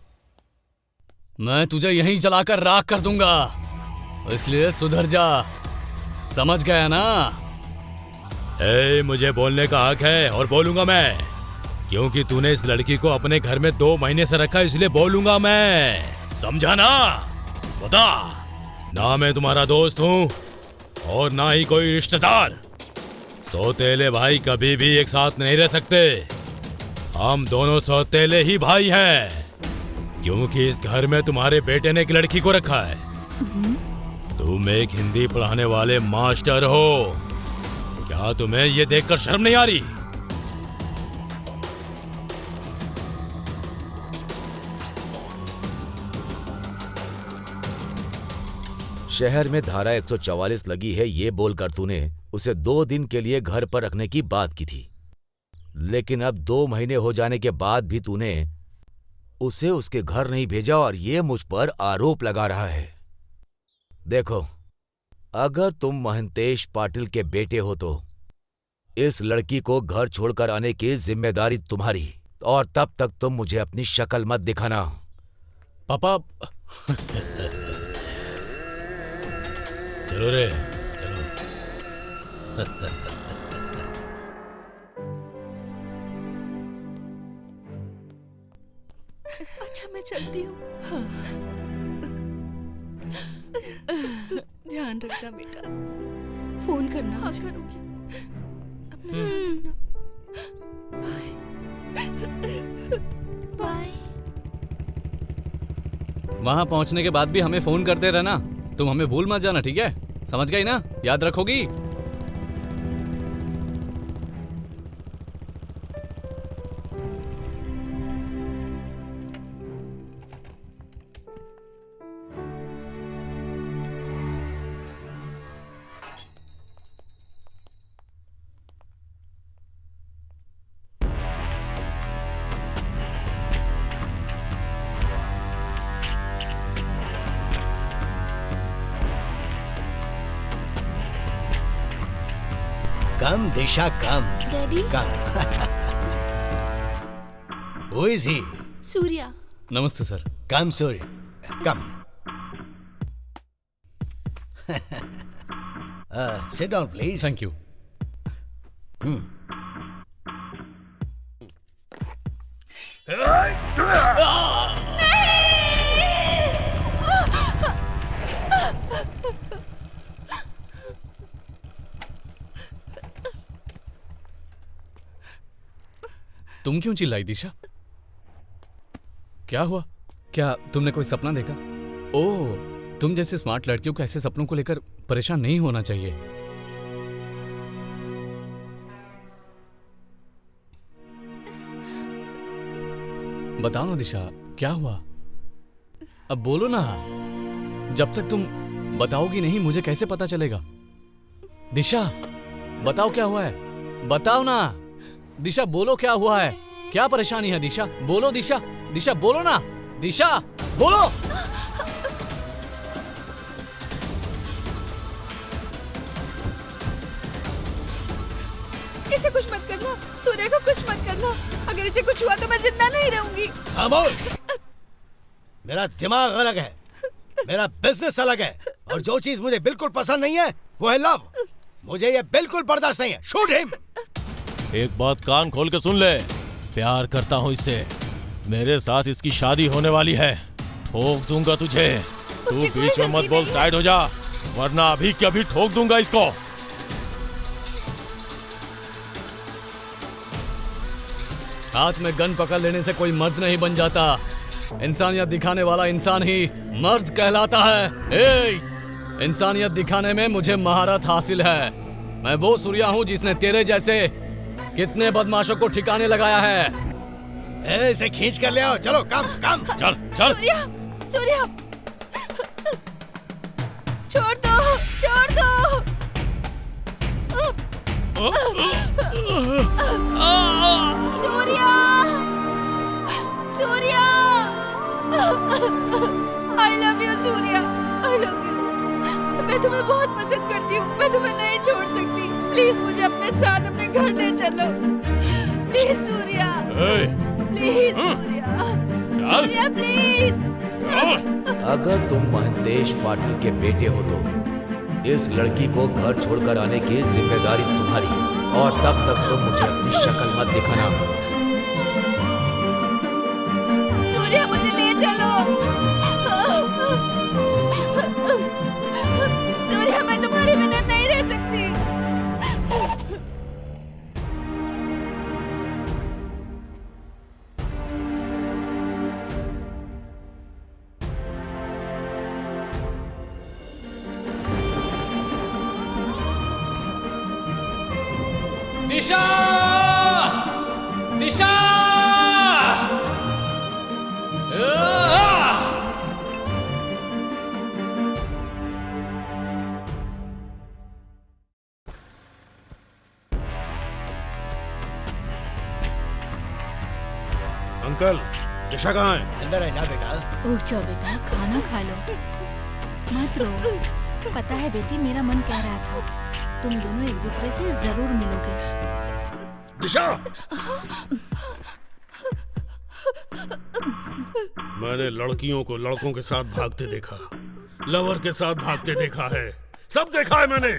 मैं तुझे यहीं जलाकर राख कर दूंगा, इसलिए सुधर जा, समझ गया ना? मुझे बोलने का हक है और बोलूंगा मैं, क्योंकि तूने इस लड़की को अपने घर में 2 महीने से रखा, इसलिए बोलूंगा मैं, समझा ना? बता, ना मैं तुम्हारा दोस्त हूँ और ना ही कोई रिश्तेदार। सौतेले भाई कभी भी एक साथ नहीं रह सकते। हम दोनों सौतेले ही भाई हैं, क्योंकि इस घर में तुम्हारे बेटे ने एक लड़की को रखा है। तुम एक हिंदी पढ़ाने वाले मास्टर हो, क्या तुम्हें ये देखकर शर्म नहीं आ रही? शहर में धारा 144 लगी है, ये बोलकर तूने उसे 2 दिन के लिए घर पर रखने की बात की थी, लेकिन अब 2 महीने हो जाने के बाद भी तूने उसे उसके घर नहीं भेजा और ये मुझ पर आरोप लगा रहा है। देखो, अगर तुम महंतेश पाटिल के बेटे हो तो इस लड़की को घर छोड़कर आने की जिम्मेदारी तुम्हारी, और तब तक तुम मुझे अपनी शक्ल मत दिखाना। पापा चलो रे, चलो। अच्छा मैं चलती हूँ। हाँ। ध्यान रखना बेटा, फोन करना। हाँ करूँगी। Bye bye. वहां पहुंचने के बाद भी हमें फोन करते रहना। तुम हमें भूल मत जाना, ठीक है? समझ गई ना? याद रखोगी? Come Disha come. Daddy come. Who is he? Surya. नमस्ते sir. Come, Surya. Come. Sit down, please. Thank you. तुम क्यों चिल्लाई दिशा? क्या हुआ? क्या तुमने कोई सपना देखा? ओह, तुम जैसे स्मार्ट लड़कियों को ऐसे सपनों को लेकर परेशान नहीं होना चाहिए। बताओ ना दिशा, क्या हुआ? अब बोलो ना। जब तक तुम बताओगी नहीं मुझे कैसे पता चलेगा? दिशा, बताओ क्या हुआ है? बताओ ना। दिशा बोलो क्या हुआ है? क्या परेशानी है दिशा? बोलो दिशा। दिशा बोलो ना। दिशा बोलो। इसे कुछ मत करना, सूर्य को कुछ मत करना। अगर इसे कुछ हुआ तो मैं जिंदा नहीं रहूंगी। खामोश। मेरा दिमाग अलग है, मेरा बिजनेस अलग है, और जो चीज मुझे बिल्कुल पसंद नहीं है वो है लव। मुझे ये बिल्कुल बर्दाश्त नहीं है। Shoot him. एक बात कान खोल के सुन ले, प्यार करता हूँ इससे। मेरे साथ इसकी शादी होने वाली है। ठोक दूंगा तुझे। तू बीच में मत बोल, साइड हो जा, वरना अभी के अभी ठोक दूंगा इसको। हाथ में गन पकड़ लेने से कोई मर्द नहीं बन जाता। इंसानियत दिखाने वाला इंसान ही मर्द कहलाता है। इंसानियत दिखाने में मुझे महारत हासिल है। मैं वो सूर्या हूँ जिसने तेरे जैसे कितने बदमाशों को ठिकाने लगाया है। इसे खींच कर ले आओ। चलो कम कम। चल चल। सूर्या, सूर्या, छोड़ दो, छोड़ दो। Surya, Surya, I love you Surya, I love you। मैं तुम्हें बहुत पसंद करती हूँ, मैं तुम्हें नहीं छोड़ सकती। प्लीज मुझे अपने साथ अपने घर ले चलो। Please Surya, please Surya, Surya please. अगर तुम महंतेश पाटिल के बेटे हो तो इस लड़की को घर छोड़कर आने की जिम्मेदारी तुम्हारी, और तब तक तुम मुझे अपनी शक्ल मत दिखाना। सूर्या मुझे ले चलो। सूर्या मैं तुम्हारे बिना नहीं रह सकती। दिशा, दिशा। अंकल, दिशा कहाँ है? अंदर है, जा बेटा। उठ जाओ बेटा, खाना खा लो। मत रो। पता है बेटी, मेरा मन कह रहा था तुम दोनों एक दूसरे से जरूर मिलोगे। दिशा, मैंने लड़कियों को लड़कों के साथ भागते देखा, लवर के साथ भागते देखा है, सब देखा है मैंने,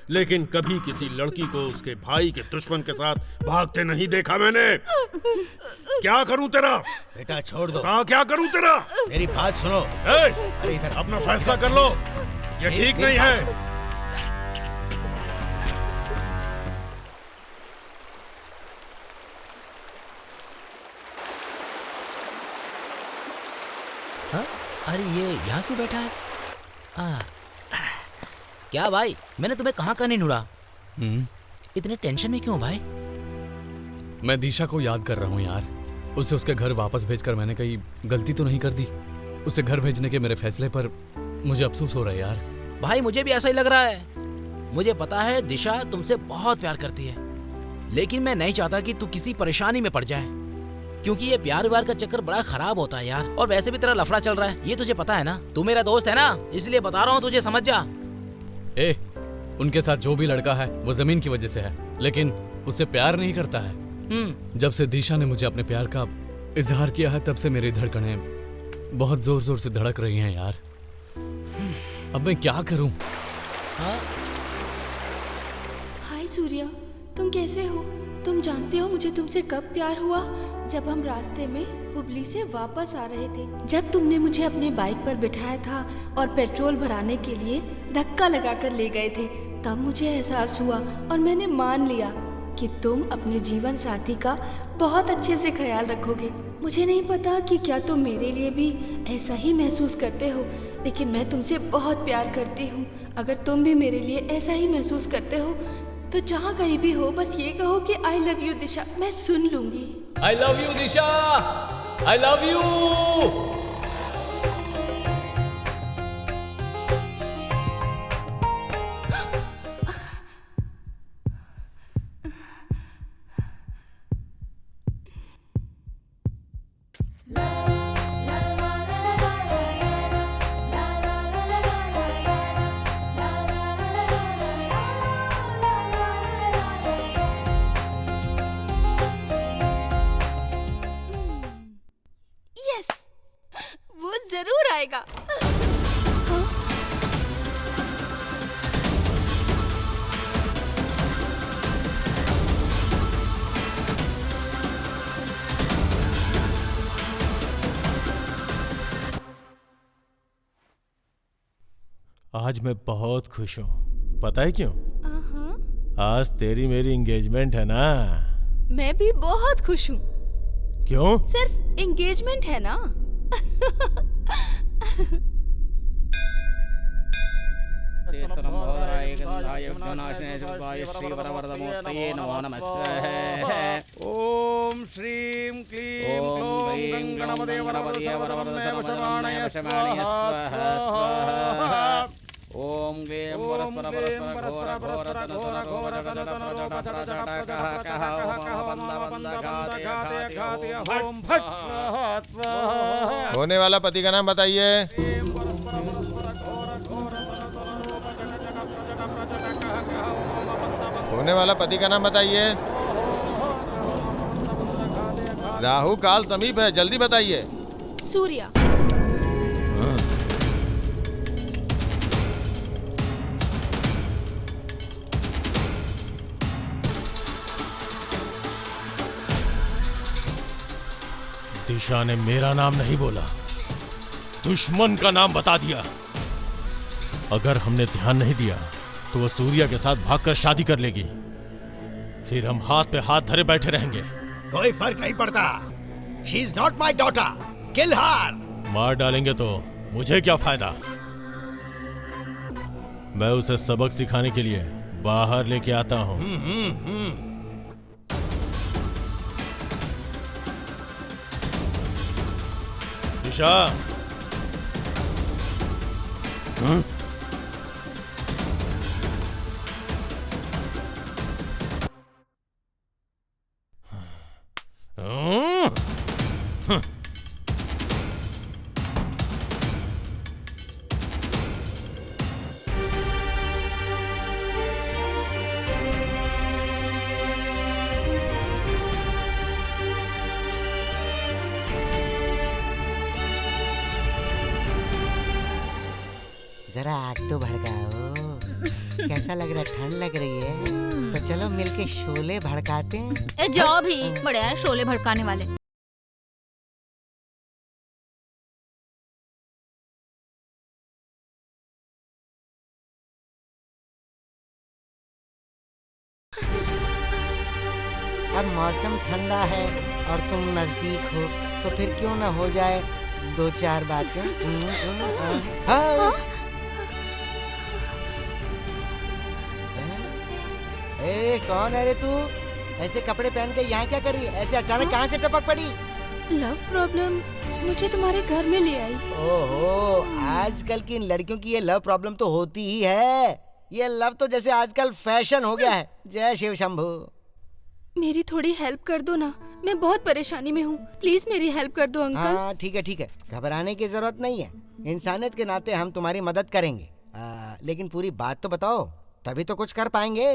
लेकिन कभी किसी लड़की को उसके भाई के दुश्मन के साथ भागते नहीं देखा मैंने। क्या करूं तेरा? बेटा छोड़ दो। क्या करूं तेरा? मेरी बात सुनो। अरे इधर अपना फैसला कर लो, ये ठीक नहीं है। हाँ? अरे ये यहाँ क्यों बैठा है? क्या भाई, मैंने तुम्हें कहाँ नहीं ढूंढा? इतने टेंशन में क्यों भाई? मैं दिशा को याद कर रहा हूँ यार। उसे उसके घर वापस भेजकर मैंने कहीं गलती तो नहीं कर दी? उसे घर भेजने के मेरे फैसले पर मुझे अफसोस हो रहा है यार। भाई मुझे भी ऐसा ही लग रहा है। मुझे पता है दिशा तुमसे बहुत प्यार करती है, लेकिन मैं नहीं चाहता कि तू किसी परेशानी में पड़ जाए, क्योंकि ये प्यार व्यार का चक्कर बड़ा खराब होता है यार। और वैसे भी तेरा लफड़ा चल रहा है, ये तुझे पता है ना। तू मेरा दोस्त है ना, इसलिए बता रहा हूँ, तुझे समझ जा। उनके साथ जो भी लड़का है वो जमीन की वजह से है, लेकिन उससे प्यार नहीं करता है। जब से दिशा ने मुझे अपने प्यार का इजहार किया है तब से मेरी धड़कनें बहुत जोर जोर से धड़क रही हैं यार। अब मैं क्या करूं? हाय सूर्या, तुम कैसे हो? तुम जानते हो मुझे तुमसे कब प्यार हुआ? जब हम रास्ते में हुबली से वापस आ रहे थे, जब तुमने मुझे अपने बाइक पर बिठाया था और पेट्रोल भराने के लिए धक्का लगाकर ले गए थे, तब मुझे एहसास हुआ और मैंने मान लिया कि तुम अपने जीवन साथी का बहुत अच्छे से ख्याल रखोगे। मुझे नहीं पता कि क्या तुम मेरे लिए भी ऐसा ही महसूस करते हो, लेकिन मैं तुमसे बहुत प्यार करती हूँ। अगर तुम भी मेरे लिए ऐसा ही महसूस करते हो तो जहाँ कहीं भी हो बस ये कहो कि आई लव यू दिशा, मैं सुन लूंगी। आई love you Disha, I love you. वो जरूर आएगा। आज मैं बहुत खुश हूँ, पता है क्यों? आज तेरी मेरी एंगेजमेंट है ना। मैं भी बहुत खुश हूँ। क्यों? सिर्फ एंगेजमेंट है ना। ओम श्रीं क्लीं क्लौं गणपते वरवरदे वरवरदे वशमानय स्वाहा ओम ग्लीं परस्पर परस्पर घोर घोर तन सुर घोर तन तन रोप जट प्रजट कह बंद बंद घाते ओम फट स्वाहा। होने वाला पति का नाम बताइए। होने वाला पति का नाम बताइए। राहु काल समीप है, जल्दी बताइए। सूर्या। दिशा ने मेरा नाम नहीं बोला, दुश्मन का नाम बता दिया। अगर हमने ध्यान नहीं दिया तो वो सूर्या के साथ भागकर शादी कर लेगी, फिर हम हाथ पे हाथ धरे बैठे रहेंगे। कोई फर्क नहीं पड़ता। She is not my daughter, kill her. मार डालेंगे तो मुझे क्या फायदा? मैं उसे सबक सिखाने के लिए बाहर लेके आता हूँ। दिशा। जरा आग तो भड़काओ। कैसा लग रहा है? ठंड लग रही है तो चलो मिलके शोले भड़काते हैं। ए जाओ भी, बड़े हैं शोले भड़काने वाले। अब मौसम ठंडा है और तुम नजदीक हो तो फिर क्यों ना हो जाए दो चार बातें। ए कौन है रे तू? ऐसे कपड़े पहन के यहाँ क्या कर रही है? ऐसे अचानक कहाँ से टपक पड़ी? लव प्रॉब्लम मुझे तुम्हारे घर में ले आई। ओहो, आजकल की इन लड़कियों की ये लव प्रॉब्लम तो होती ही है। ये लव तो जैसे आजकल फैशन हो गया है। जय शिव शंभू। मेरी थोड़ी हेल्प कर दो ना, मैं बहुत परेशानी में हूँ। प्लीज मेरी हेल्प कर दो अंकल। हाँ ठीक है, घबराने की जरूरत नहीं है। इंसानियत के नाते हम तुम्हारी मदद करेंगे। लेकिन पूरी बात तो बताओ, तभी तो कुछ कर पाएंगे।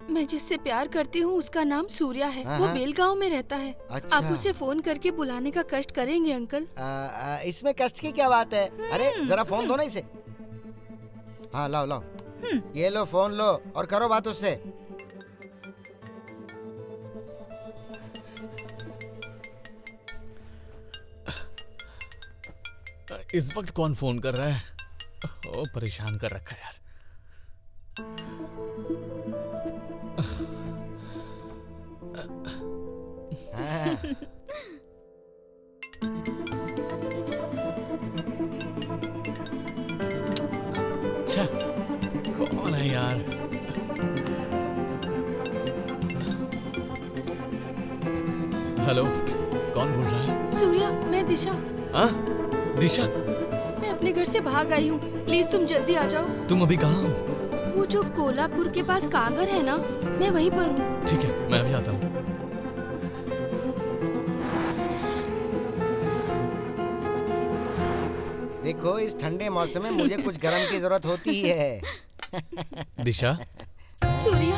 मैं जिससे प्यार करती हूँ उसका नाम सूर्या है। वो हाँ। बेलगांव में रहता है। अच्छा। आप उसे फोन करके बुलाने का कष्ट करेंगे अंकल? इसमें कष्ट की क्या बात है? अरे जरा फोन दो ना इसे। हाँ लाओ लाओ, ये लो फोन लो और करो बात उससे। इस वक्त कौन फोन कर रहा है? ओ, परेशान कर रखा है यार। अच्छा, कौन है यार? हेलो, कौन बोल रहा है? सूर्या, मैं दिशा। हाँ? दिशा? मैं अपने घर से भाग आई हूँ, प्लीज तुम जल्दी आ जाओ। तुम अभी कहाँ हो? वो जो कोल्हापुर के पास कागर है ना, मैं वहीं पर हूँ। ठीक है, मैं अभी आता हूँ। देखो इस ठंडे मौसम में मुझे कुछ गरम की जरूरत होती ही है। Disha? Surya,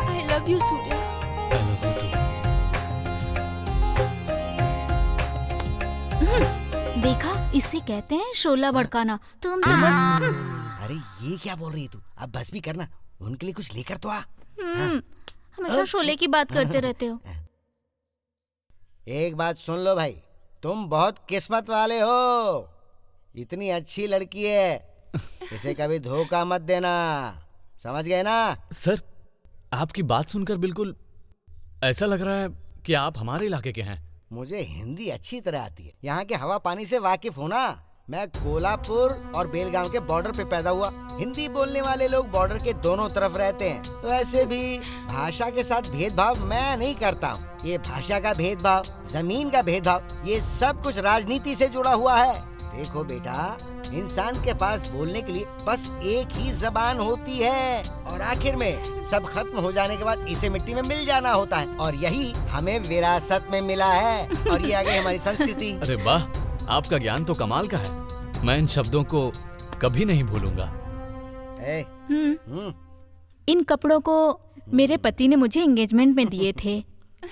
I love you Surya. I love you too. देखा, इसे कहते हैं शोला भड़काना। तुम तो बस अरे ये क्या बोल रही है तू? अब बस भी करना, उनके लिए कुछ लेकर तो आ। हमेशा शोले की बात करते रहते हो। एक बात सुन लो भाई, तुम बहुत किस्मत वाले हो। इतनी अच्छी लड़की है, इसे कभी धोखा मत देना, समझ गए ना? सर, आपकी बात सुनकर बिल्कुल ऐसा लग रहा है कि आप हमारे इलाके के हैं। मुझे हिंदी अच्छी तरह आती है, यहाँ के हवा पानी से वाकिफ हूँ ना। मैं कोल्हापुर और बेलगांव के बॉर्डर पे पैदा हुआ। हिंदी बोलने वाले लोग बॉर्डर के दोनों तरफ रहते हैं, तो ऐसे भी भाषा के साथ भेदभाव मैं नहीं करता हूँ। ये भाषा का भेदभाव, जमीन का भेदभाव, ये सब कुछ राजनीति से जुड़ा हुआ है। देखो बेटा, इंसान के पास बोलने के लिए बस एक ही जबान होती है और आखिर में सब खत्म हो जाने के बाद इसे मिट्टी में मिल जाना होता है, और यही हमें विरासत में मिला है, और ये आ गई हमारी संस्कृति। अरे वाह, आपका ज्ञान तो कमाल का है। मैं इन शब्दों को कभी नहीं भूलूंगा। इन कपड़ों को मेरे पति ने मुझे एंगेजमेंट में दिए थे।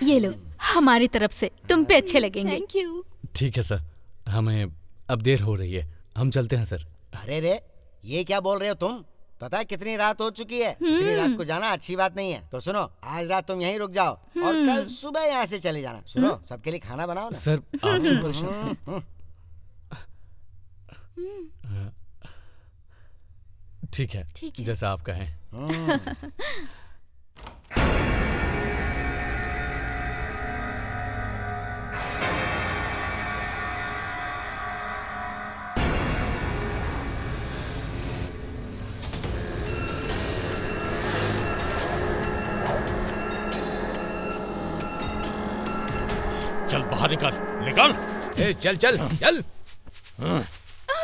ये लो, हमारी तरफ से, तुम पे अच्छे लगेंगे। Thank you. ठीक है सर, हमें अब देर हो रही है, हम चलते हैं सर। अरे रे, ये क्या बोल रहे हो तुम? पता है कितनी रात हो चुकी है? इतनी रात को जाना अच्छी बात नहीं है। तो सुनो, आज रात तुम यहीं रुक जाओ और कल सुबह यहाँ से चले जाना। सुनो, सबके लिए खाना बनाओ ना। सर, आप क्यों परेशान? ठीक है, जैसा आप कहें। चल बाहर निकल, निकल। ए, चल चल चल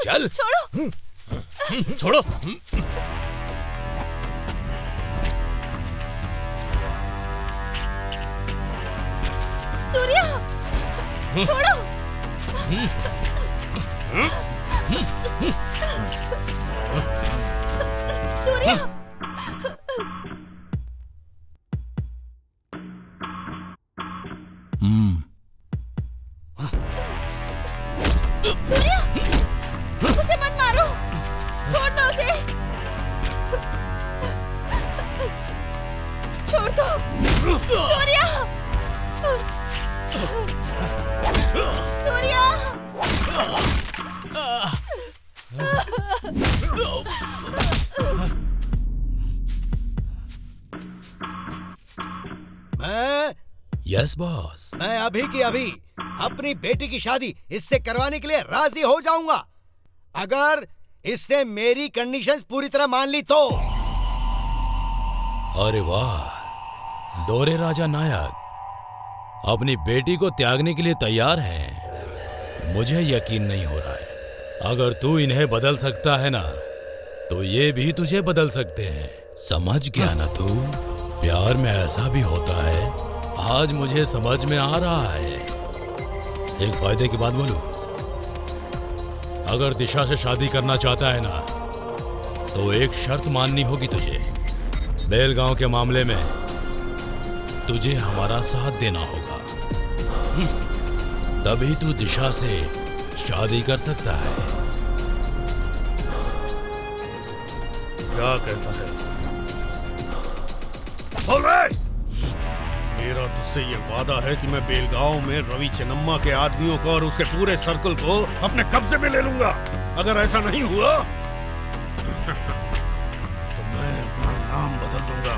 चल। छोड़ो। छोड़ो। सूर्या, छोड़ो। सूर्या। सूर्या, उसे मत मारो, छोड़ दो उसे, छोड़ दो। सूर्या, सूर्या। Yes boss. मैं अभी की अभी अपनी बेटी की शादी इससे करवाने के लिए राजी हो जाऊंगा, अगर इसने मेरी कंडीशंस पूरी तरह मान ली तो। अरे वाह, दोरे राजा नायक अपनी बेटी को त्यागने के लिए तैयार हैं। मुझे यकीन नहीं हो रहा है। अगर तू इन्हें बदल सकता है ना, तो ये भी तुझे बदल सकते हैं। समझ गया ना तू? प्यार में ऐसा भी होता है, आज मुझे समझ में आ रहा है। एक फायदे की बात बोलूं, अगर दिशा से शादी करना चाहता है ना, तो एक शर्त माननी होगी तुझे। बेलगांव के मामले में तुझे हमारा साथ देना होगा, तभी तू दिशा से शादी कर सकता है। क्या कहता है? बोल रहे! मेरा तुझसे ये वादा है कि मैं बेलगांव में रवि चेन्नम्मा के आदमियों को और उसके पूरे सर्कल को अपने कब्जे में ले लूंगा। अगर ऐसा नहीं हुआ तो मैं अपना नाम बदल दूंगा।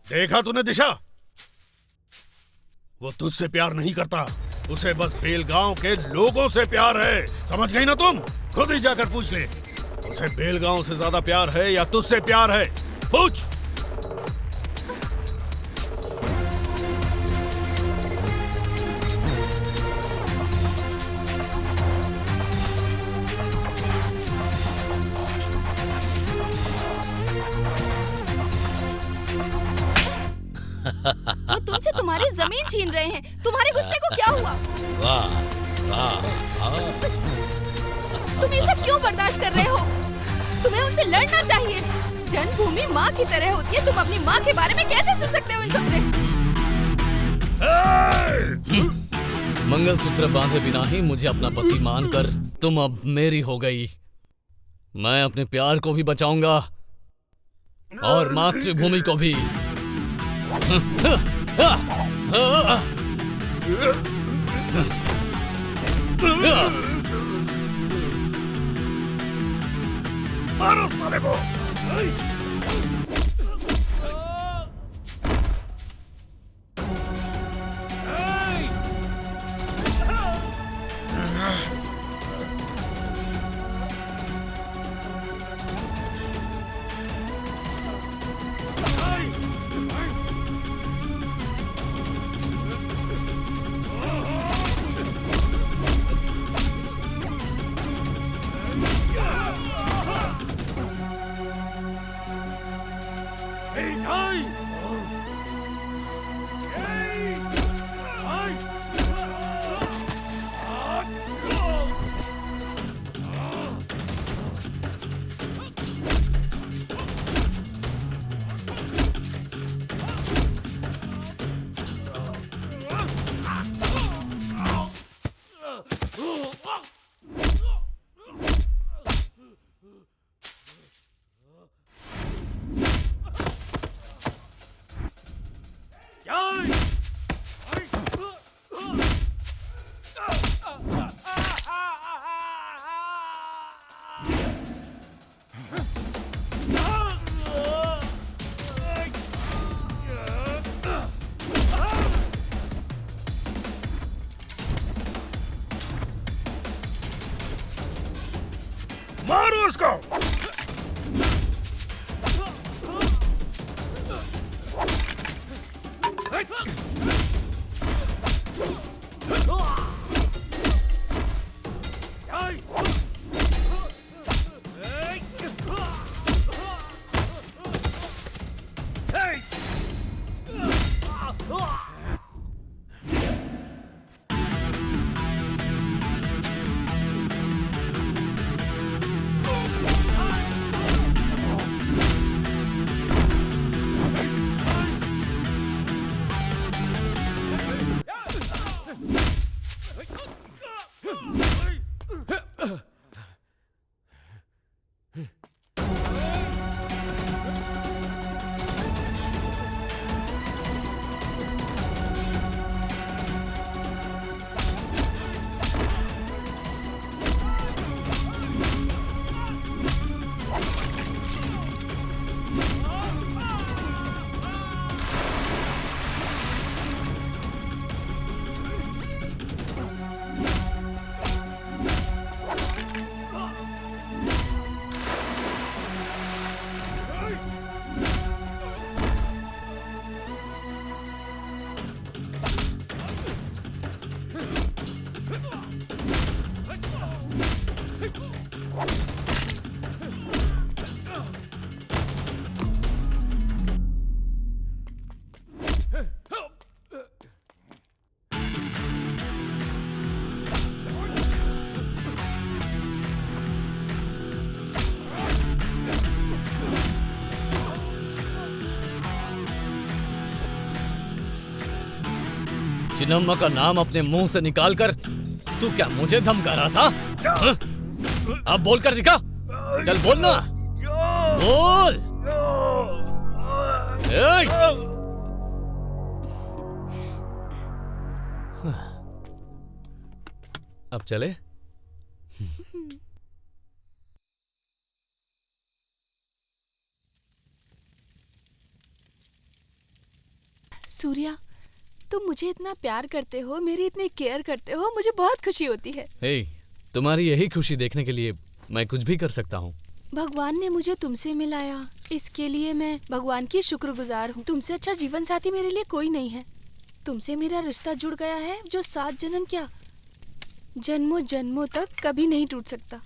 देखा तूने दिशा? वो तुझसे प्यार नहीं करता, उसे बस बेलगांव के लोगों से प्यार है। समझ गई ना तुम? खुद ही जाकर पूछ ले, उसे बेलगांव से ज्यादा प्यार है या तुझसे प्यार है? पूछ। वो तुमसे तुम्हारी जमीन छीन रहे हैं। तुम्हारे गुस्से को क्या हुआ? वाह वाह वाह। तुम ये सब क्यों बर्दाश्त कर रहे हो? तुम्हें उनसे लड़ना चाहिए। जन्मभूमि माँ की तरह होती है। तुम अपनी माँ के बारे में कैसे सुन सकते हो इन सबसे? मंगलसूत्र बांधे बिना ही मुझे अपना पति मानकर तुम अब मेरी हो गई। मैं अपने प्यार को भी बचाऊंगा और मातृभूमि को भी। मारो साले को! चिन्नम्मा का नाम अपने मुंह से निकालकर तू क्या मुझे धमका रहा था? हाँ? अब बोल कर दिखा। चल बोल ना, बोल। अब चले? सूर्या, तुम मुझे इतना प्यार करते हो, मेरी इतनी केयर करते हो, मुझे बहुत खुशी होती है। हे, तुम्हारी यही खुशी देखने के लिए मैं कुछ भी कर सकता हूँ। भगवान ने मुझे तुमसे मिलाया, इसके लिए मैं भगवान की शुक्रगुजार हूँ। तुमसे अच्छा जीवन साथी मेरे लिए कोई नहीं है। तुमसे मेरा रिश्ता जुड़ गया है जो 7 जन्म क्या, जन्मों जन्मों तक कभी नहीं टूट सकता।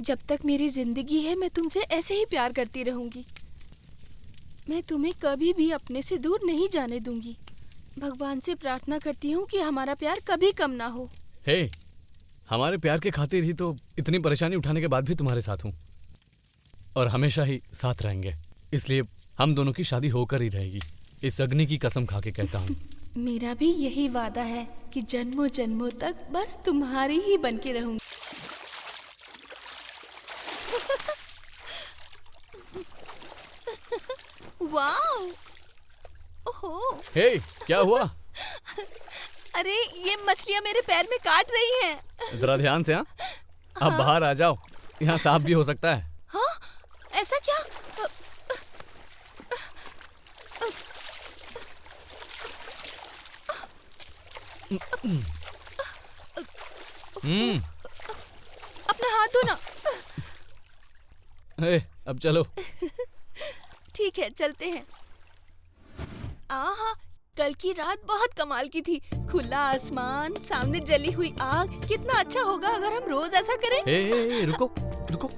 जब तक मेरी जिंदगी है मैं तुमसे ऐसे ही प्यार करती रहूंगी। मैं तुम्हें कभी भी अपने से दूर नहीं जाने दूंगी। भगवान से प्रार्थना करती हूँ कि हमारा प्यार कभी कम ना हो। हे, हमारे प्यार के खातिर ही तो इतनी परेशानी उठाने के बाद भी तुम्हारे साथ हूँ और हमेशा ही साथ रहेंगे। इसलिए हम दोनों की शादी होकर ही रहेगी। इस अग्नि की कसम खा के कहता हूँ। मेरा भी यही वादा है कि जन्मों जन्मों तक बस तुम्हारी ही बन के रहूंगी। वाओ! ओहो! हे, क्या हुआ? अरे ये मछलियाँ मेरे पैर में काट रही हैं। जरा ध्यान से। हाँ, अब बाहर आ जाओ, यहाँ सांप भी हो सकता है। हाँ, ऐसा क्या? अपना हाथ धो ना। अब चलो। ठीक है, चलते हैं। आहा, कल की रात बहुत कमाल की थी। खुला आसमान, सामने जली हुई आग। कितना अच्छा होगा अगर हम रोज ऐसा करें। रुको रुको,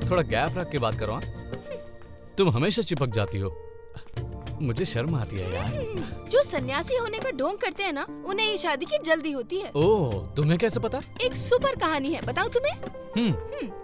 थोड़ा गैप रख के बात करो। तुम हमेशा चिपक जाती हो, मुझे शर्म आती है यार। जो सन्यासी होने का ढोंग करते हैं ना, उन्हें ये शादी की जल्दी होती है। ओह, तुम्हें कैसे पता? एक सुपर कहानी है, बताऊं तुम्हें?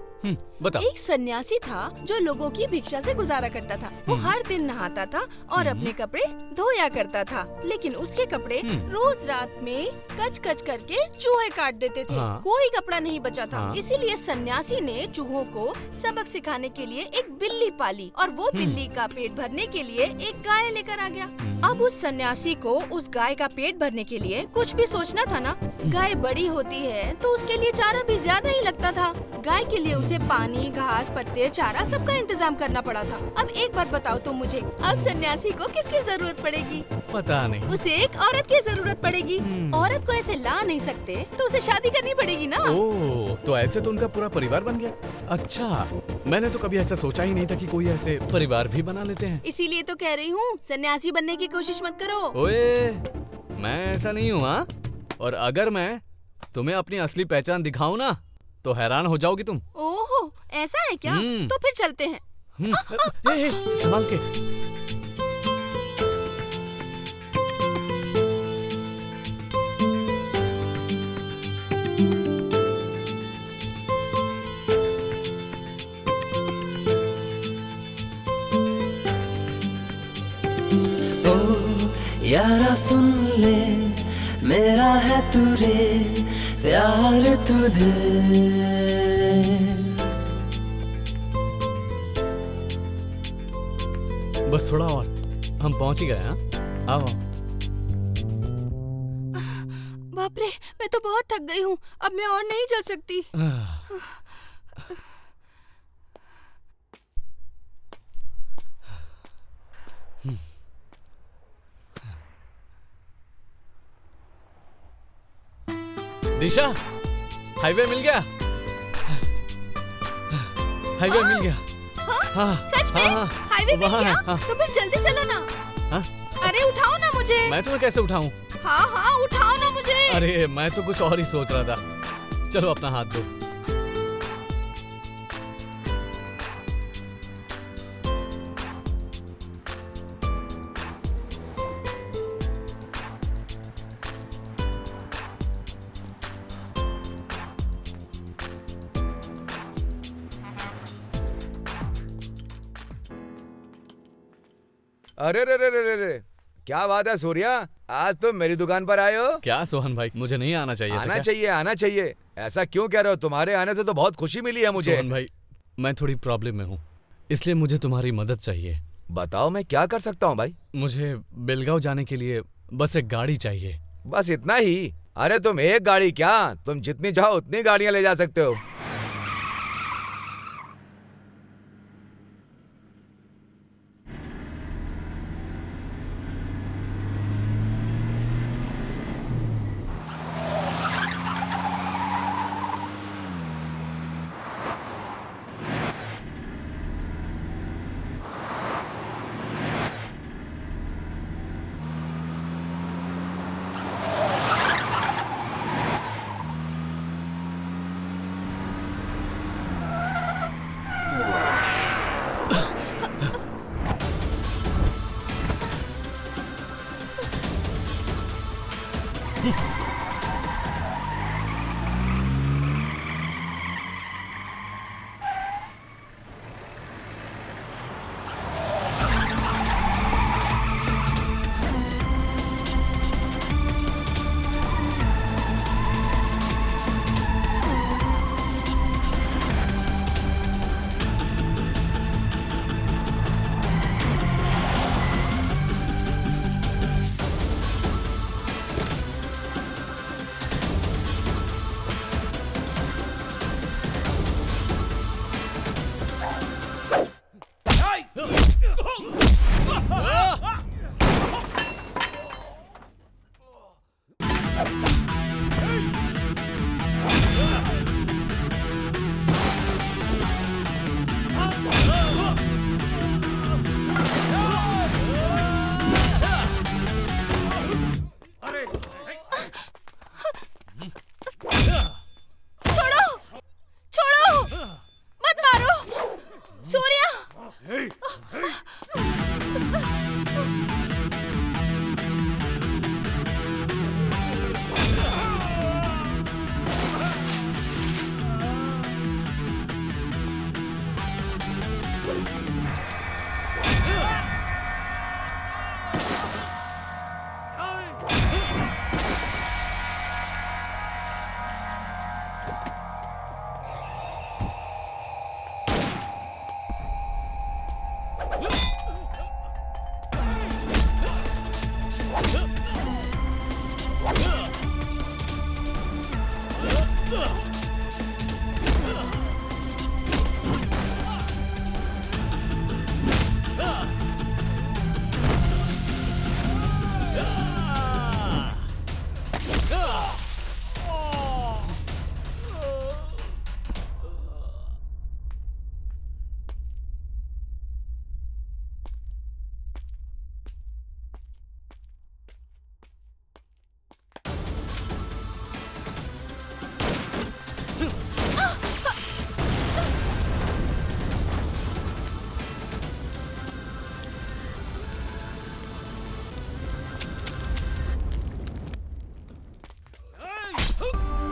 बताओ। एक सन्यासी था जो लोगों की भिक्षा से गुजारा करता था। वो हर दिन नहाता था और अपने कपड़े धोया करता था, लेकिन उसके कपड़े रोज रात में कच कच करके चूहे काट देते थे। कोई कपड़ा नहीं बचा था। इसीलिए सन्यासी ने चूहों को सबक सिखाने के लिए एक बिल्ली पाली और वो बिल्ली का पेट भरने के लिए एक गाय लेकर आ गया। अब उस सन्यासी को उस गाय का पेट भरने के लिए कुछ भी सोचना था ना। गाय बड़ी होती है तो उसके लिए चारा भी ज्यादा ही लगता था। गाय के लिए उसे पानी, घास, पत्ते, चारा सबका इंतजाम करना पड़ा था। अब एक बात बताओ तुम मुझे, अब सन्यासी को किसकी जरूरत पड़ेगी? पता नहीं। उसे एक औरत की जरूरत पड़ेगी। औरत को ऐसे ला नहीं सकते तो उसे शादी करनी पड़ेगी ना। ओह, तो ऐसे तो उनका पूरा परिवार बन गया। अच्छा, मैंने तो कभी ऐसा सोचा ही नहीं था कि कोई ऐसे परिवार भी बना लेते हैं। इसीलिए तो कह रही हूँ, सन्यासी बनने की कोशिश मत करो। ओए, मैं ऐसा नहीं हूँ। हाँ, और अगर मैं तुम्हें अपनी असली पहचान दिखाऊं ना तो हैरान हो जाओगी तुम। ओहो, ऐसा है क्या? तो फिर चलते हैं। संभाल के। यारा सुन ले, मेरा है तुझे प्यार तुझे। बस थोड़ा और, हम पहुंच ही गए। हाँ, आओ। बाप रे, मैं तो बहुत थक गई हूँ। अब मैं और नहीं चल सकती। दिशा, हाईवे मिल गया। हाईवे मिल गया। हाँ, सच में? हाईवे मिल गया? तो फिर जल्दी चलो ना। हाँ? अरे उठाओ ना मुझे। मैं तुम्हें कैसे उठाऊं? हाँ हाँ, उठाओ ना मुझे। अरे मैं तो कुछ और ही सोच रहा था। चलो अपना हाथ दो। अरे रे रे रे रे रे, क्या बात है सूर्या, आज तुम मेरी दुकान पर आए हो? क्या सोहन भाई, मुझे नहीं आना चाहिए था आना क्या? चाहिए, आना चाहिए। ऐसा क्यों कह रहे हो? तुम्हारे आने से तो बहुत खुशी मिली है मुझे। सोहन भाई, मैं थोड़ी प्रॉब्लम में हूँ, इसलिए मुझे तुम्हारी मदद चाहिए। बताओ मैं क्या कर सकता हूँ भाई? मुझे बेलगांव जाने के लिए बस एक गाड़ी चाहिए। बस इतना ही? अरे तुम एक गाड़ी क्या, तुम जितनी चाहो उतनी गाड़ियाँ ले जा सकते हो।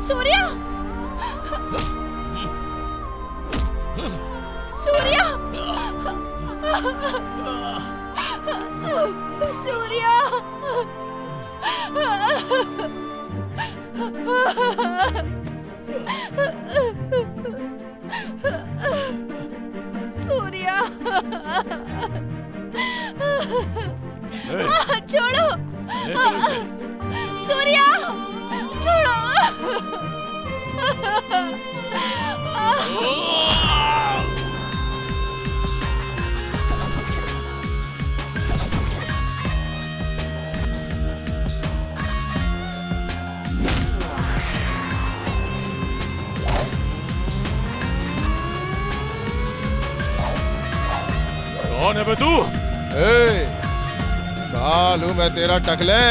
सूर्या! सूर्या! सूर्या! सूर्या! छोड़ो! सूर्या! छोड़ो! कौन है बे तू? काल हूं मैं तेरा टकले।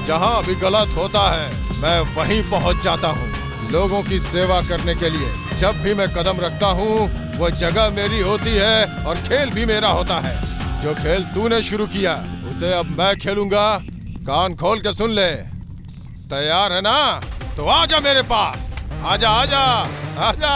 जहां भी गलत होता है मैं वहीं पहुंच जाता हूं लोगों की सेवा करने के लिए। जब भी मैं कदम रखता हूं वो जगह मेरी होती है और खेल भी मेरा होता है। जो खेल तूने शुरू किया उसे अब मैं खेलूंगा। कान खोल के सुन ले। तैयार है ना? तो आजा मेरे पास। आजा आजा आजा।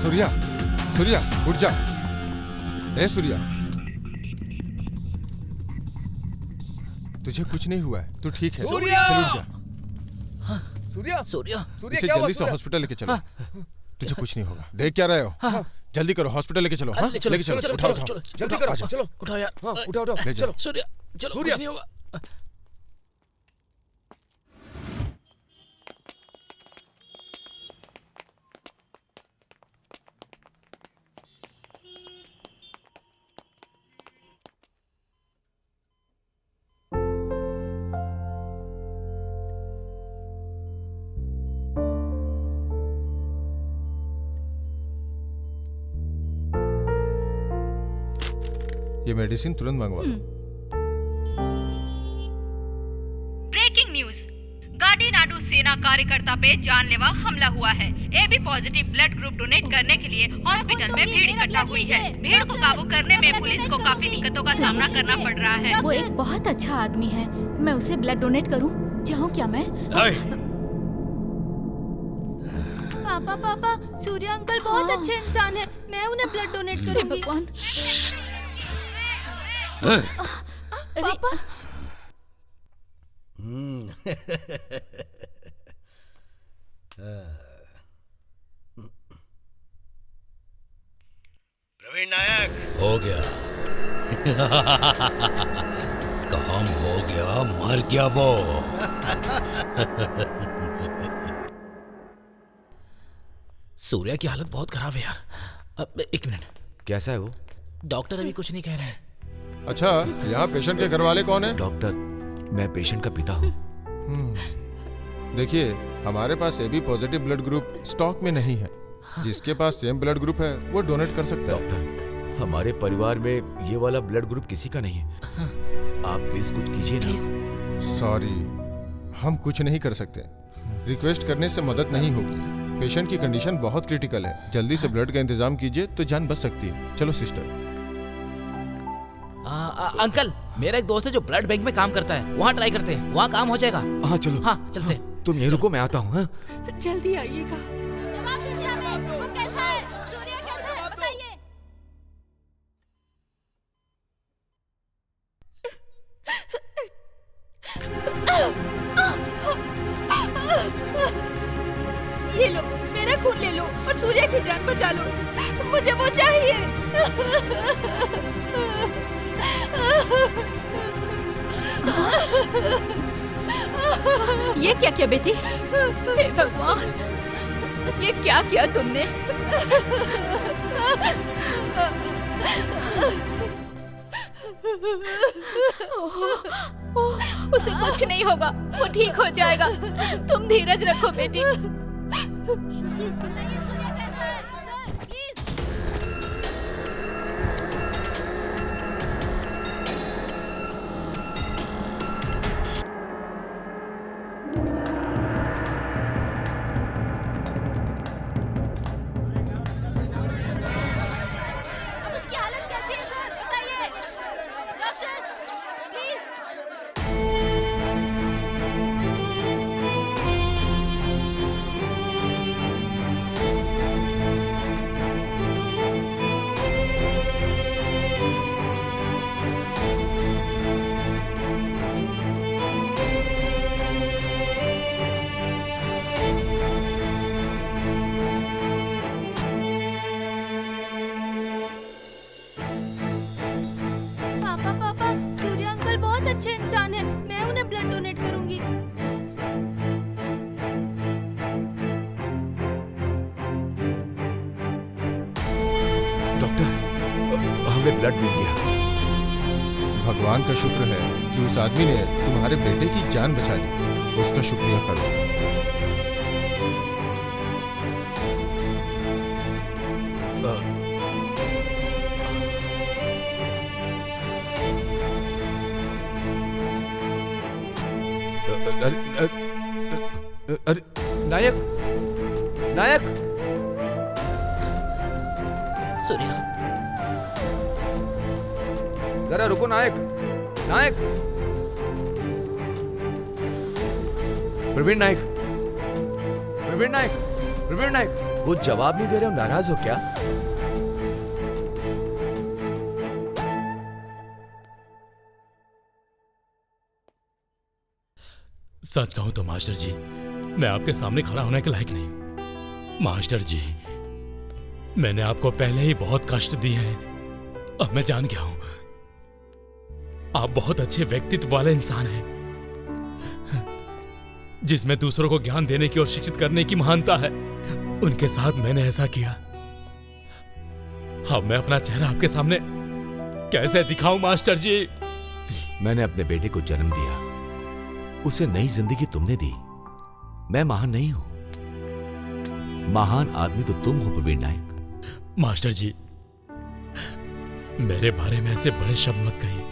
सूर्या, सूर्या उठ जा। ए सूर्या, तुझे कुछ नहीं हुआ है, तू ठीक है। सूर्या! चल उठ जा। सूर्या, सूर्या, सूर्या इसे क्या हुआ? जल्दी से हॉस्पिटल लेके चलो। तुझे कुछ नहीं होगा। देख क्या रहे हो? जल्दी करो, हॉस्पिटल लेके चलो। हाँ, लेके चलो। उठाओ, उठाओ। जल्दी करो, चलो उठाओ यार। हाँ, उठाओ। ले जाओ। सूर्या, चलो, कुछ नहीं होगा। ये मेडिसिन तुरंत मंगवा लो। ब्रेकिंग न्यूज, गाडीनाडू सेना कार्यकर्ता पे जानलेवा हमला हुआ है। AB positive blood group donate करने के लिए हॉस्पिटल में भीड़ इकट्ठा हुई है। भीड़ को काबू करने में पुलिस को काफी दिक्कतों का सामना करना पड़ रहा है। वो एक बहुत अच्छा आदमी है, मैं उसे ब्लड डोनेट करूं? जाऊं क्या मैं? पापा, सूर्या अंकल बहुत अच्छे इंसान है, मैं उन्हें ब्लड डोनेट करूंगी। पापा। प्रवीण नायक हो गया। काम हो गया, मर गया वो। सूर्या की हालत बहुत खराब है यार। अब एक मिनट। कैसा है वो? डॉक्टर अभी कुछ नहीं कह रहे हैं। अच्छा, यहाँ पेशेंट के घर वाले कौन है? डॉक्टर, मैं पेशेंट का पिता हूँ। देखिए, हमारे पास AB positive blood group stock में नहीं है। जिसके पास सेम ब्लड ग्रुप है वो डोनेट कर सकता है। डॉक्टर, हमारे परिवार में ये वाला ब्लड ग्रुप किसी का नहीं है। आप प्लीज कुछ कीजिए ना। सॉरी, हम कुछ नहीं कर सकते। रिक्वेस्ट करने से मदद नहीं होगी। पेशेंट की कंडीशन बहुत क्रिटिकल है। जल्दी से ब्लड का इंतजाम कीजिए तो जान बच सकती है। चलो सिस्टर। अंकल, मेरा एक दोस्त है जो ब्लड बैंक में काम करता है, वहाँ ट्राई करते हैं, वहाँ काम हो जाएगा। हाँ चलो। हाँ चलते। तुम यहीं रुको, मैं आता हूँ। हाँ? जल्दी आइएगा। जवाब दीजिए हमें, वो कैसा है? सूर्या कैसा है? बताइए। ये लो, मेरा खून ले लो और सूर्या की जान बचा लो। मुझे वो चाहिए। ये क्या किया बेटी? हे भगवान, ये क्या किया तुमने? उसे कुछ नहीं होगा, वो ठीक हो जाएगा। तुम धीरज रखो बेटी। बताइए सूर्या कैसा है? Sir, please. उसकी हालत कैसी है सर? बताइए। Doctor, please. पापा, सूर्या अंकल बहुत अच्छे इंसान है, मैं उन्हें ब्लड डोनेट करूंगी। डॉक्टर, हमें ब्लड मिल गया। भगवान का शुक्र है कि उस आदमी ने तुम्हारे बेटे की जान बचा ली। उसका शुक्रिया करो। अरे नायक, नायक। सूर्या, जरा रुको नायक। नायक, प्रवीण नायक, प्रवीण नायक, प्रवीण नायक। कुछ जवाब नहीं दे रहे हो, नाराज हो क्या? सच कहूं तो मास्टर जी, मैं आपके सामने खड़ा होने के लायक नहीं हूं। मास्टर जी, मैंने आपको पहले ही बहुत कष्ट दिए हैं। अब मैं जान गया हूं, आप बहुत अच्छे व्यक्तित्व वाले इंसान हैं, जिसमें दूसरों को ज्ञान देने की और शिक्षित करने की महानता है। उनके साथ मैंने ऐसा किया। अब मैं अपना चेहरा आपके सामने कैसे दिखाऊं मास्टर जी? मैंने अपने बेटे को जन्म दिया, उसे नई जिंदगी तुमने दी। मैं महान नहीं हूं, महान आदमी तो तुम हो प्रवीण नायक। मास्टर जी, मेरे बारे में ऐसे बड़े शब्द मत कहिए,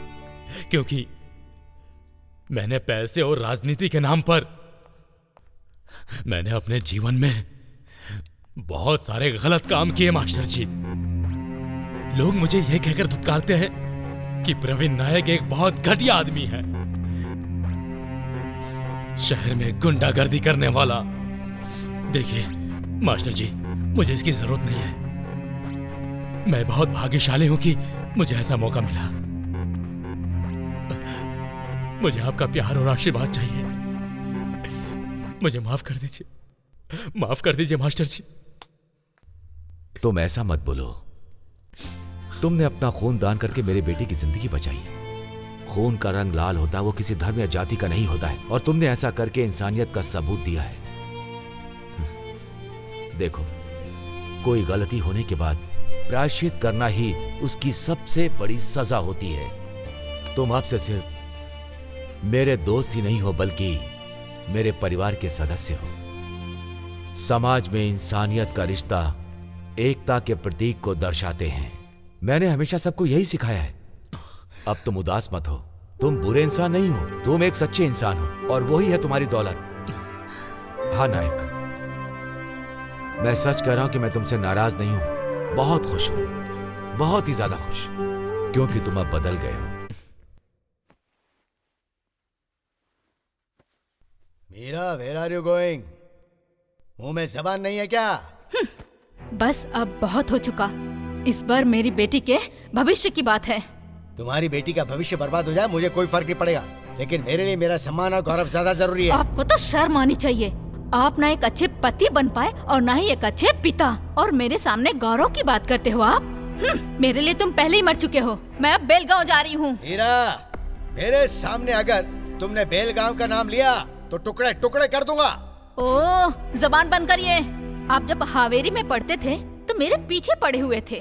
क्योंकि मैंने पैसे और राजनीति के नाम पर मैंने अपने जीवन में बहुत सारे गलत काम किए। मास्टर जी, लोग मुझे यह कहकर धुतकारते हैं कि प्रवीण नायक एक बहुत घटिया आदमी है, शहर में गुंडागर्दी करने वाला। देखिए मास्टर जी, मुझे इसकी जरूरत नहीं है। मैं बहुत भाग्यशाली हूं कि मुझे ऐसा मौका मिला। मुझे आपका प्यार और आशीर्वाद चाहिए। मुझे माफ कर दीजिए, माफ कर दीजिए मास्टर जी। तुम ऐसा मत बोलो। तुमने अपना खून दान करके मेरे बेटे की जिंदगी बचाई। खून का रंग लाल होता है, वो किसी धर्म या जाति का नहीं होता है, और तुमने ऐसा करके इंसानियत का सबूत दिया है। देखो, कोई गलती होने के बाद प्रायश्चित करना ही उसकी सबसे बड़ी सजा होती है। तुम अब से सिर्फ मेरे दोस्त ही नहीं हो, बल्कि मेरे परिवार के सदस्य हो। समाज में इंसानियत का रिश्ता एकता के प्रतीक को दर्शाते हैं। मैंने हमेशा सबको यही सिखाया है। अब तुम उदास मत हो। तुम बुरे इंसान नहीं हो, तुम एक सच्चे इंसान हो, और वही है तुम्हारी दौलत। हाँ नायक, मैं सच कह रहा हूं कि मैं तुमसे नाराज नहीं हूं। बहुत खुश हूं, बहुत ही ज्यादा खुश, क्योंकि तुम अब बदल गए हो। Meera, where are you going? मुंह में जबान नहीं है क्या? बस अब बहुत हो चुका। इस बार मेरी बेटी के भविष्य की बात है। तुम्हारी बेटी का भविष्य बर्बाद हो जाए मुझे कोई फर्क नहीं पड़ेगा, लेकिन मेरे लिए मेरा सम्मान और गौरव ज्यादा जरूरी है। आपको तो शर्म आनी चाहिए। आप ना एक अच्छे पति बन पाए और ना ही एक अच्छे पिता, और मेरे सामने गौरव की बात करते हो आप। मेरे लिए तुम पहले ही मर चुके हो। मैं अब बेलगांव जा रही हूँ। मीरा, मेरे सामने अगर तुमने बेलगांव का नाम लिया तो टुकड़े टुकड़े कर दूंगा। ओह, जबान बंद करिए। आप जब हावेरी में पढ़ते थे तो मेरे पीछे पड़े हुए थे,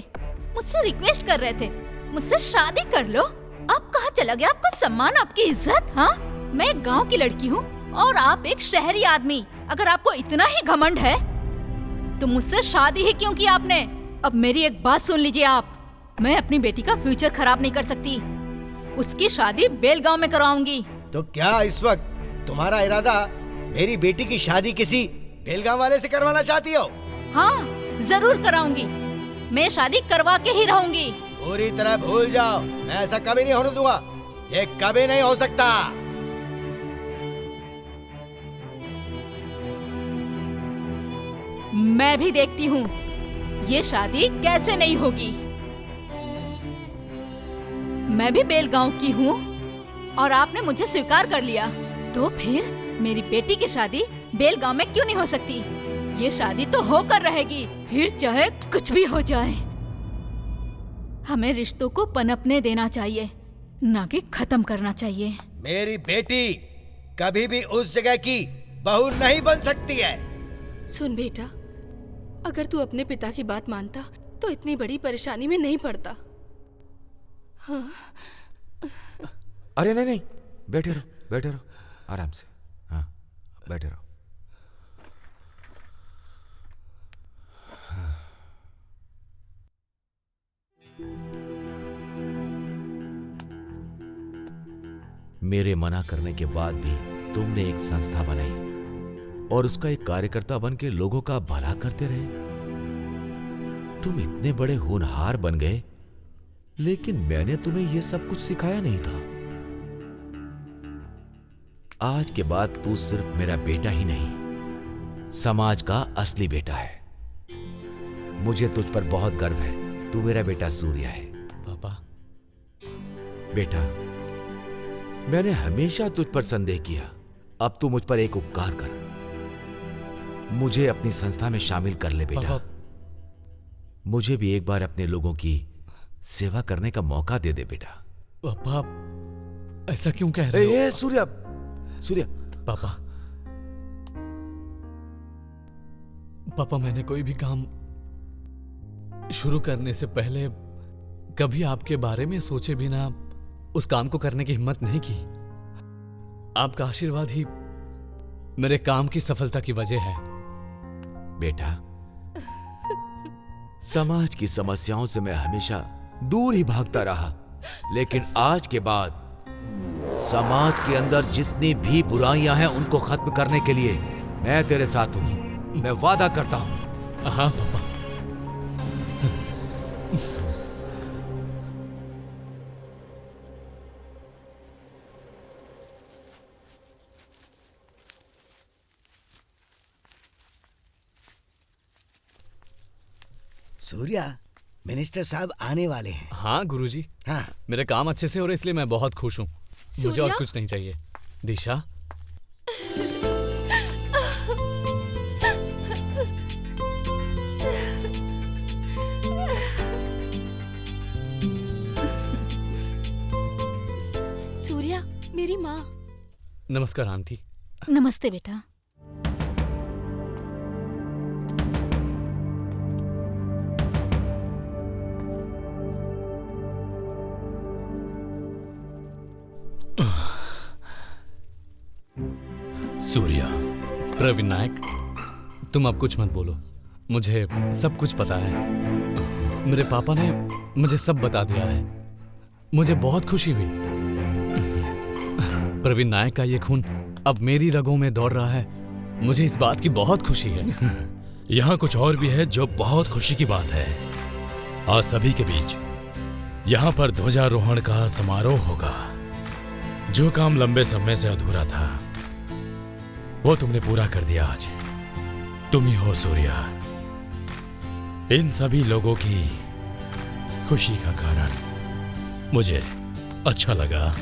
मुझसे रिक्वेस्ट कर रहे थे मुझसे शादी कर लो। आप कहाँ चला गया आपका सम्मान, आपकी इज्जत? हाँ, मैं एक गांव की लड़की हूँ और आप एक शहरी आदमी। अगर आपको इतना ही घमंड है तो मुझसे शादी ही क्यों की आपने? अब मेरी एक बात सुन लीजिए आप, मैं अपनी बेटी का फ्यूचर खराब नहीं कर सकती। उसकी शादी बेलगांव में करवाऊंगी। तो क्या इस वक्त तुम्हारा इरादा मेरी बेटी की शादी किसी बेलगांव वाले से करवाना चाहती हो? हाँ, जरूर कराऊंगी। मैं शादी करवा के ही रहूंगी। पूरी तरह भूल जाओ, मैं ऐसा कभी नहीं होने दूंगा। ये कभी नहीं हो सकता। मैं भी देखती हूँ ये शादी कैसे नहीं होगी। मैं भी बेलगांव की हूँ और आपने मुझे स्वीकार कर लिया, तो फिर मेरी बेटी की शादी बेलगांव में क्यों नहीं हो सकती? ये शादी तो होकर रहेगी, फिर चाहे कुछ भी हो जाए। हमें रिश्तों को पनपने देना चाहिए, ना कि खत्म करना चाहिए। मेरी बेटी कभी भी उस जगह की बहू नहीं बन सकती है। सुन बेटा, अगर तू अपने पिता की बात मानता तो इतनी बड़ी परेशानी में नहीं पड़ता। हाँ। अरे नहीं नहीं, बैठे रहो, बैठे रहो आराम से। हाँ, बैठे रहो। मेरे मना करने के बाद भी तुमने एक संस्था बनाई और उसका एक कार्यकर्ता बन के लोगों का भला करते रहे। तुम इतने बड़े होनहार बन गए, लेकिन मैंने तुम्हें यह सब कुछ सिखाया नहीं था। आज के बाद तू सिर्फ मेरा बेटा ही नहीं, समाज का असली बेटा है। मुझे तुझ पर बहुत गर्व है। तू मेरा बेटा सूर्या है। पापा। बेटा, मैंने हमेशा तुझ पर संदेह किया। अब तू मुझ पर एक उपकार कर, मुझे अपनी संस्था में शामिल कर ले बेटा। मुझे भी एक बार अपने लोगों की सेवा करने का मौका दे दे बेटा। पापा, ऐसा क्यों कह रहे हो? सूर्या, सूर्या। पापा, मैंने कोई भी काम शुरू करने से पहले कभी आपके बारे में सोचे बिना उस काम को करने की हिम्मत नहीं की। आपका आशीर्वाद ही मेरे काम की सफलता की वजह है। बेटा, समाज की समस्याओं से मैं हमेशा दूर ही भागता रहा, लेकिन आज के बाद समाज के अंदर जितनी भी बुराइयां हैं उनको खत्म करने के लिए मैं तेरे साथ हूं। मैं वादा करता हूं। हाँ पापा। सूर्या, मिनिस्टर साहब आने वाले हैं। हाँ गुरुजी। हाँ। मेरे काम अच्छे से हो रहे इसलिए मैं बहुत खुश हूँ। मुझे और कुछ नहीं चाहिए। दिशा, सूर्या, मेरी माँ। नमस्कार आंटी। नमस्ते बेटा। सूर्या। प्रवीण नायक, तुम अब कुछ मत बोलो। मुझे सब कुछ पता है। मेरे पापा ने मुझे सब बता दिया है। मुझे बहुत खुशी हुई। प्रवीण नायक का ये खून अब मेरी रगों में दौड़ रहा है। मुझे इस बात की बहुत खुशी है। यहाँ कुछ और भी है जो बहुत खुशी की बात है। आज सभी के बीच यहाँ पर ध्वजारोहण का समारोह होगा। जो काम लंबे समय से अधूरा था वो तुमने पूरा कर दिया। आज तुम ही हो सूर्या, इन सभी लोगों की खुशी का कारण। मुझे अच्छा लगा।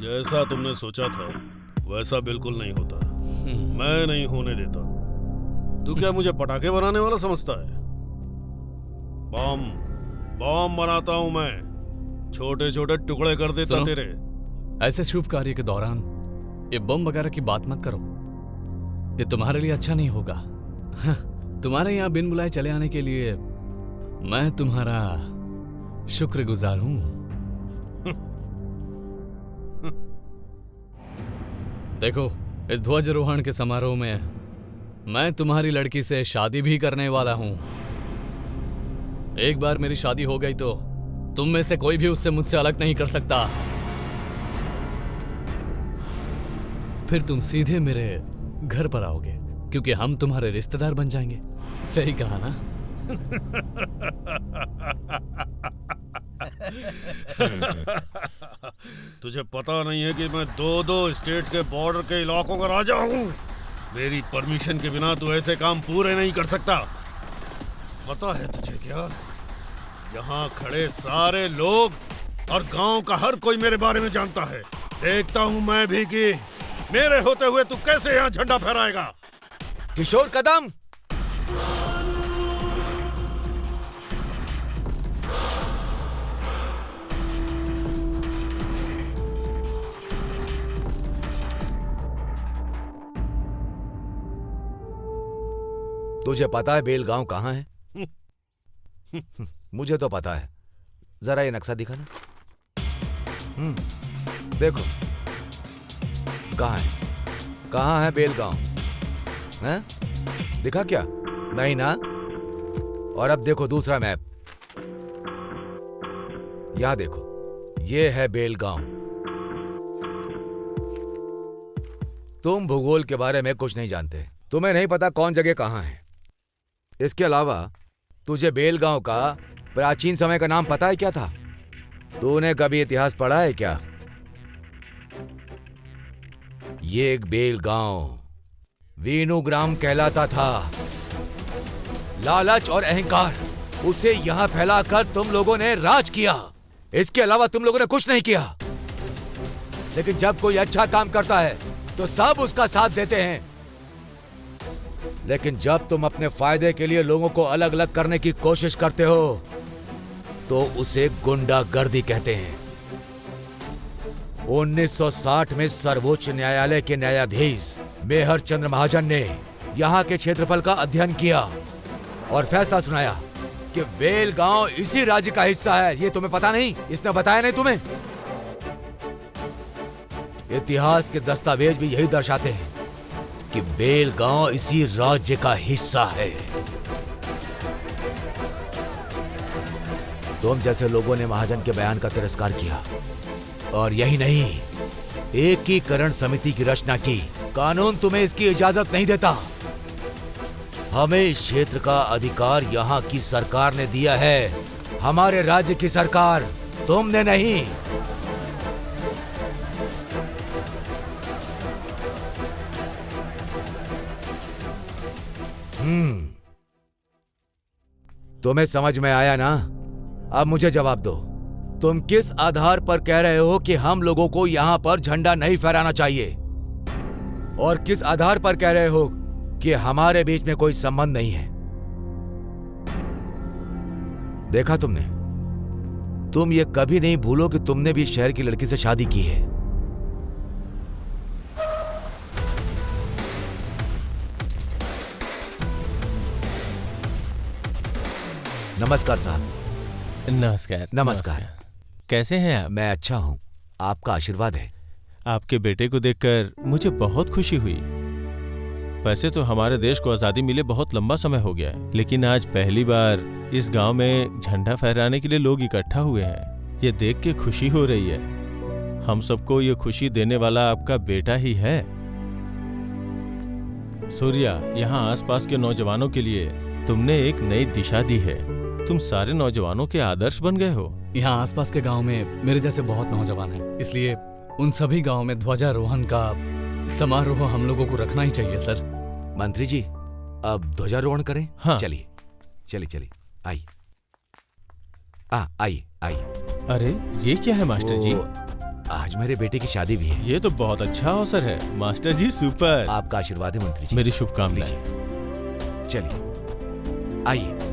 जैसा तुमने सोचा था वैसा बिल्कुल नहीं होता। मैं नहीं होने देता। तू क्या मुझे पटाखे बनाने वाला समझता है? बम बम बनाता हूं मैं। छोटे छोटे टुकड़े कर देता तेरे। ऐसे शुभ कार्य के दौरान ये बम वगैरह की बात मत करो। ये तुम्हारे लिए अच्छा नहीं होगा। तुम्हारे यहाँ बिन बुलाए चले आने के लिए मैं तुम्हारा शुक्रगुजार हूं। देखो, इस ध्वजारोहण के समारोह में मैं तुम्हारी लड़की से शादी भी करने वाला हूं। एक बार मेरी शादी हो गई तो तुम में से कोई भी उससे मुझसे अलग नहीं कर सकता। फिर तुम सीधे मेरे घर पर आओगे क्योंकि हम तुम्हारे रिश्तेदार बन जाएंगे। सही कहा ना? तुझे पता नहीं है कि मैं दो स्टेट्स के बॉर्डर के इलाकों का राजा हूँ। मेरी परमिशन के बिना तू ऐसे काम पूरे नहीं कर सकता। पता है तुझे क्या? यहाँ खड़े सारे लोग और गांव का हर कोई मेरे बारे में जानता है। देखता हूँ मैं भी कि मेरे होते हुए तू कैसे यहाँ झंडा फहराएगा। किशोर कदम, तुझे पता है बेलगांव कहाँ है? मुझे तो पता है। जरा ये नक्शा दिखा ना। देखो कहाँ है, कहाँ है बेलगांव? हैं? दिखा क्या? नहीं ना? और अब देखो दूसरा मैप। यहाँ देखो, ये है बेलगांव। तुम भूगोल के बारे में कुछ नहीं जानते, तुम्हें नहीं पता कौन जगह कहाँ है। इसके अलावा तुझे बेलगांव का प्राचीन समय का नाम पता है क्या था? तूने कभी इतिहास पढ़ा है क्या? ये एक बेलगांव वीनुग्राम कहलाता था। लालच और अहंकार, उसे यहां फैलाकर तुम लोगों ने राज किया। इसके अलावा तुम लोगों ने कुछ नहीं किया। लेकिन जब कोई अच्छा काम करता है तो सब उसका साथ देते हैं, लेकिन जब तुम अपने फायदे के लिए लोगों को अलग अलग करने की कोशिश करते हो तो उसे गुंडागर्दी कहते हैं। 1960 में सर्वोच्च न्यायालय के न्यायाधीश मेहर चंद्र महाजन ने यहाँ के क्षेत्रफल का अध्ययन किया और फैसला सुनाया कि बेलगांव इसी राज्य का हिस्सा है। ये तुम्हें पता नहीं? इसने बताया नहीं तुम्हें? इतिहास के दस्तावेज भी यही दर्शाते हैं कि बेलगांव इसी राज्य का हिस्सा है। तुम जैसे लोगों ने महाजन के बयान का तिरस्कार किया और यही नहीं, एकीकरण समिति की रचना की। कानून तुम्हें इसकी इजाजत नहीं देता। हमें इस क्षेत्र का अधिकार यहाँ की सरकार ने दिया है, हमारे राज्य की सरकार, तुमने नहीं। तुम्हें समझ में आया ना? अब मुझे जवाब दो, तुम किस आधार पर कह रहे हो कि हम लोगों को यहाँ पर झंडा नहीं फहराना चाहिए? और किस आधार पर कह रहे हो कि हमारे बीच में कोई संबंध नहीं है? देखा तुमने, तुम ये कभी नहीं भूलो कि तुमने भी शहर की लड़की से शादी की है। नमस्कार साहब। नमस्कार। नमस्कार। कैसे हैं आप? मैं अच्छा हूँ, आपका आशीर्वाद है। आपके बेटे को देखकर मुझे बहुत खुशी हुई। वैसे तो हमारे देश को आज़ादी मिले बहुत लंबा समय हो गया है, लेकिन आज पहली बार इस गांव में झंडा फहराने के लिए लोग इकट्ठा हुए हैं। ये देख के खुशी हो रही है। हम सबको ये खुशी देने वाला आपका बेटा ही है। सूर्या, यहाँ आसपास के नौजवानों के लिए तुमने एक नई दिशा दी है। तुम सारे नौजवानों के आदर्श बन गए हो। यहाँ आसपास के गांव में मेरे जैसे बहुत नौजवान हैं, इसलिए उन सभी गांव में ध्वजारोहण का समारोह हम लोगों को रखना ही चाहिए सर। मंत्री जी, अब ध्वजारोहण करें? हाँ। चलिए चलिए चलिए, आइए आइए आइए। अरे ये क्या है मास्टर जी? आज मेरे बेटे की शादी भी है। ये तो बहुत अच्छा अवसर है मास्टर जी। सुपर। आपका आशीर्वाद है मंत्री जी। मेरी शुभकामनाएं। चलिए आइए।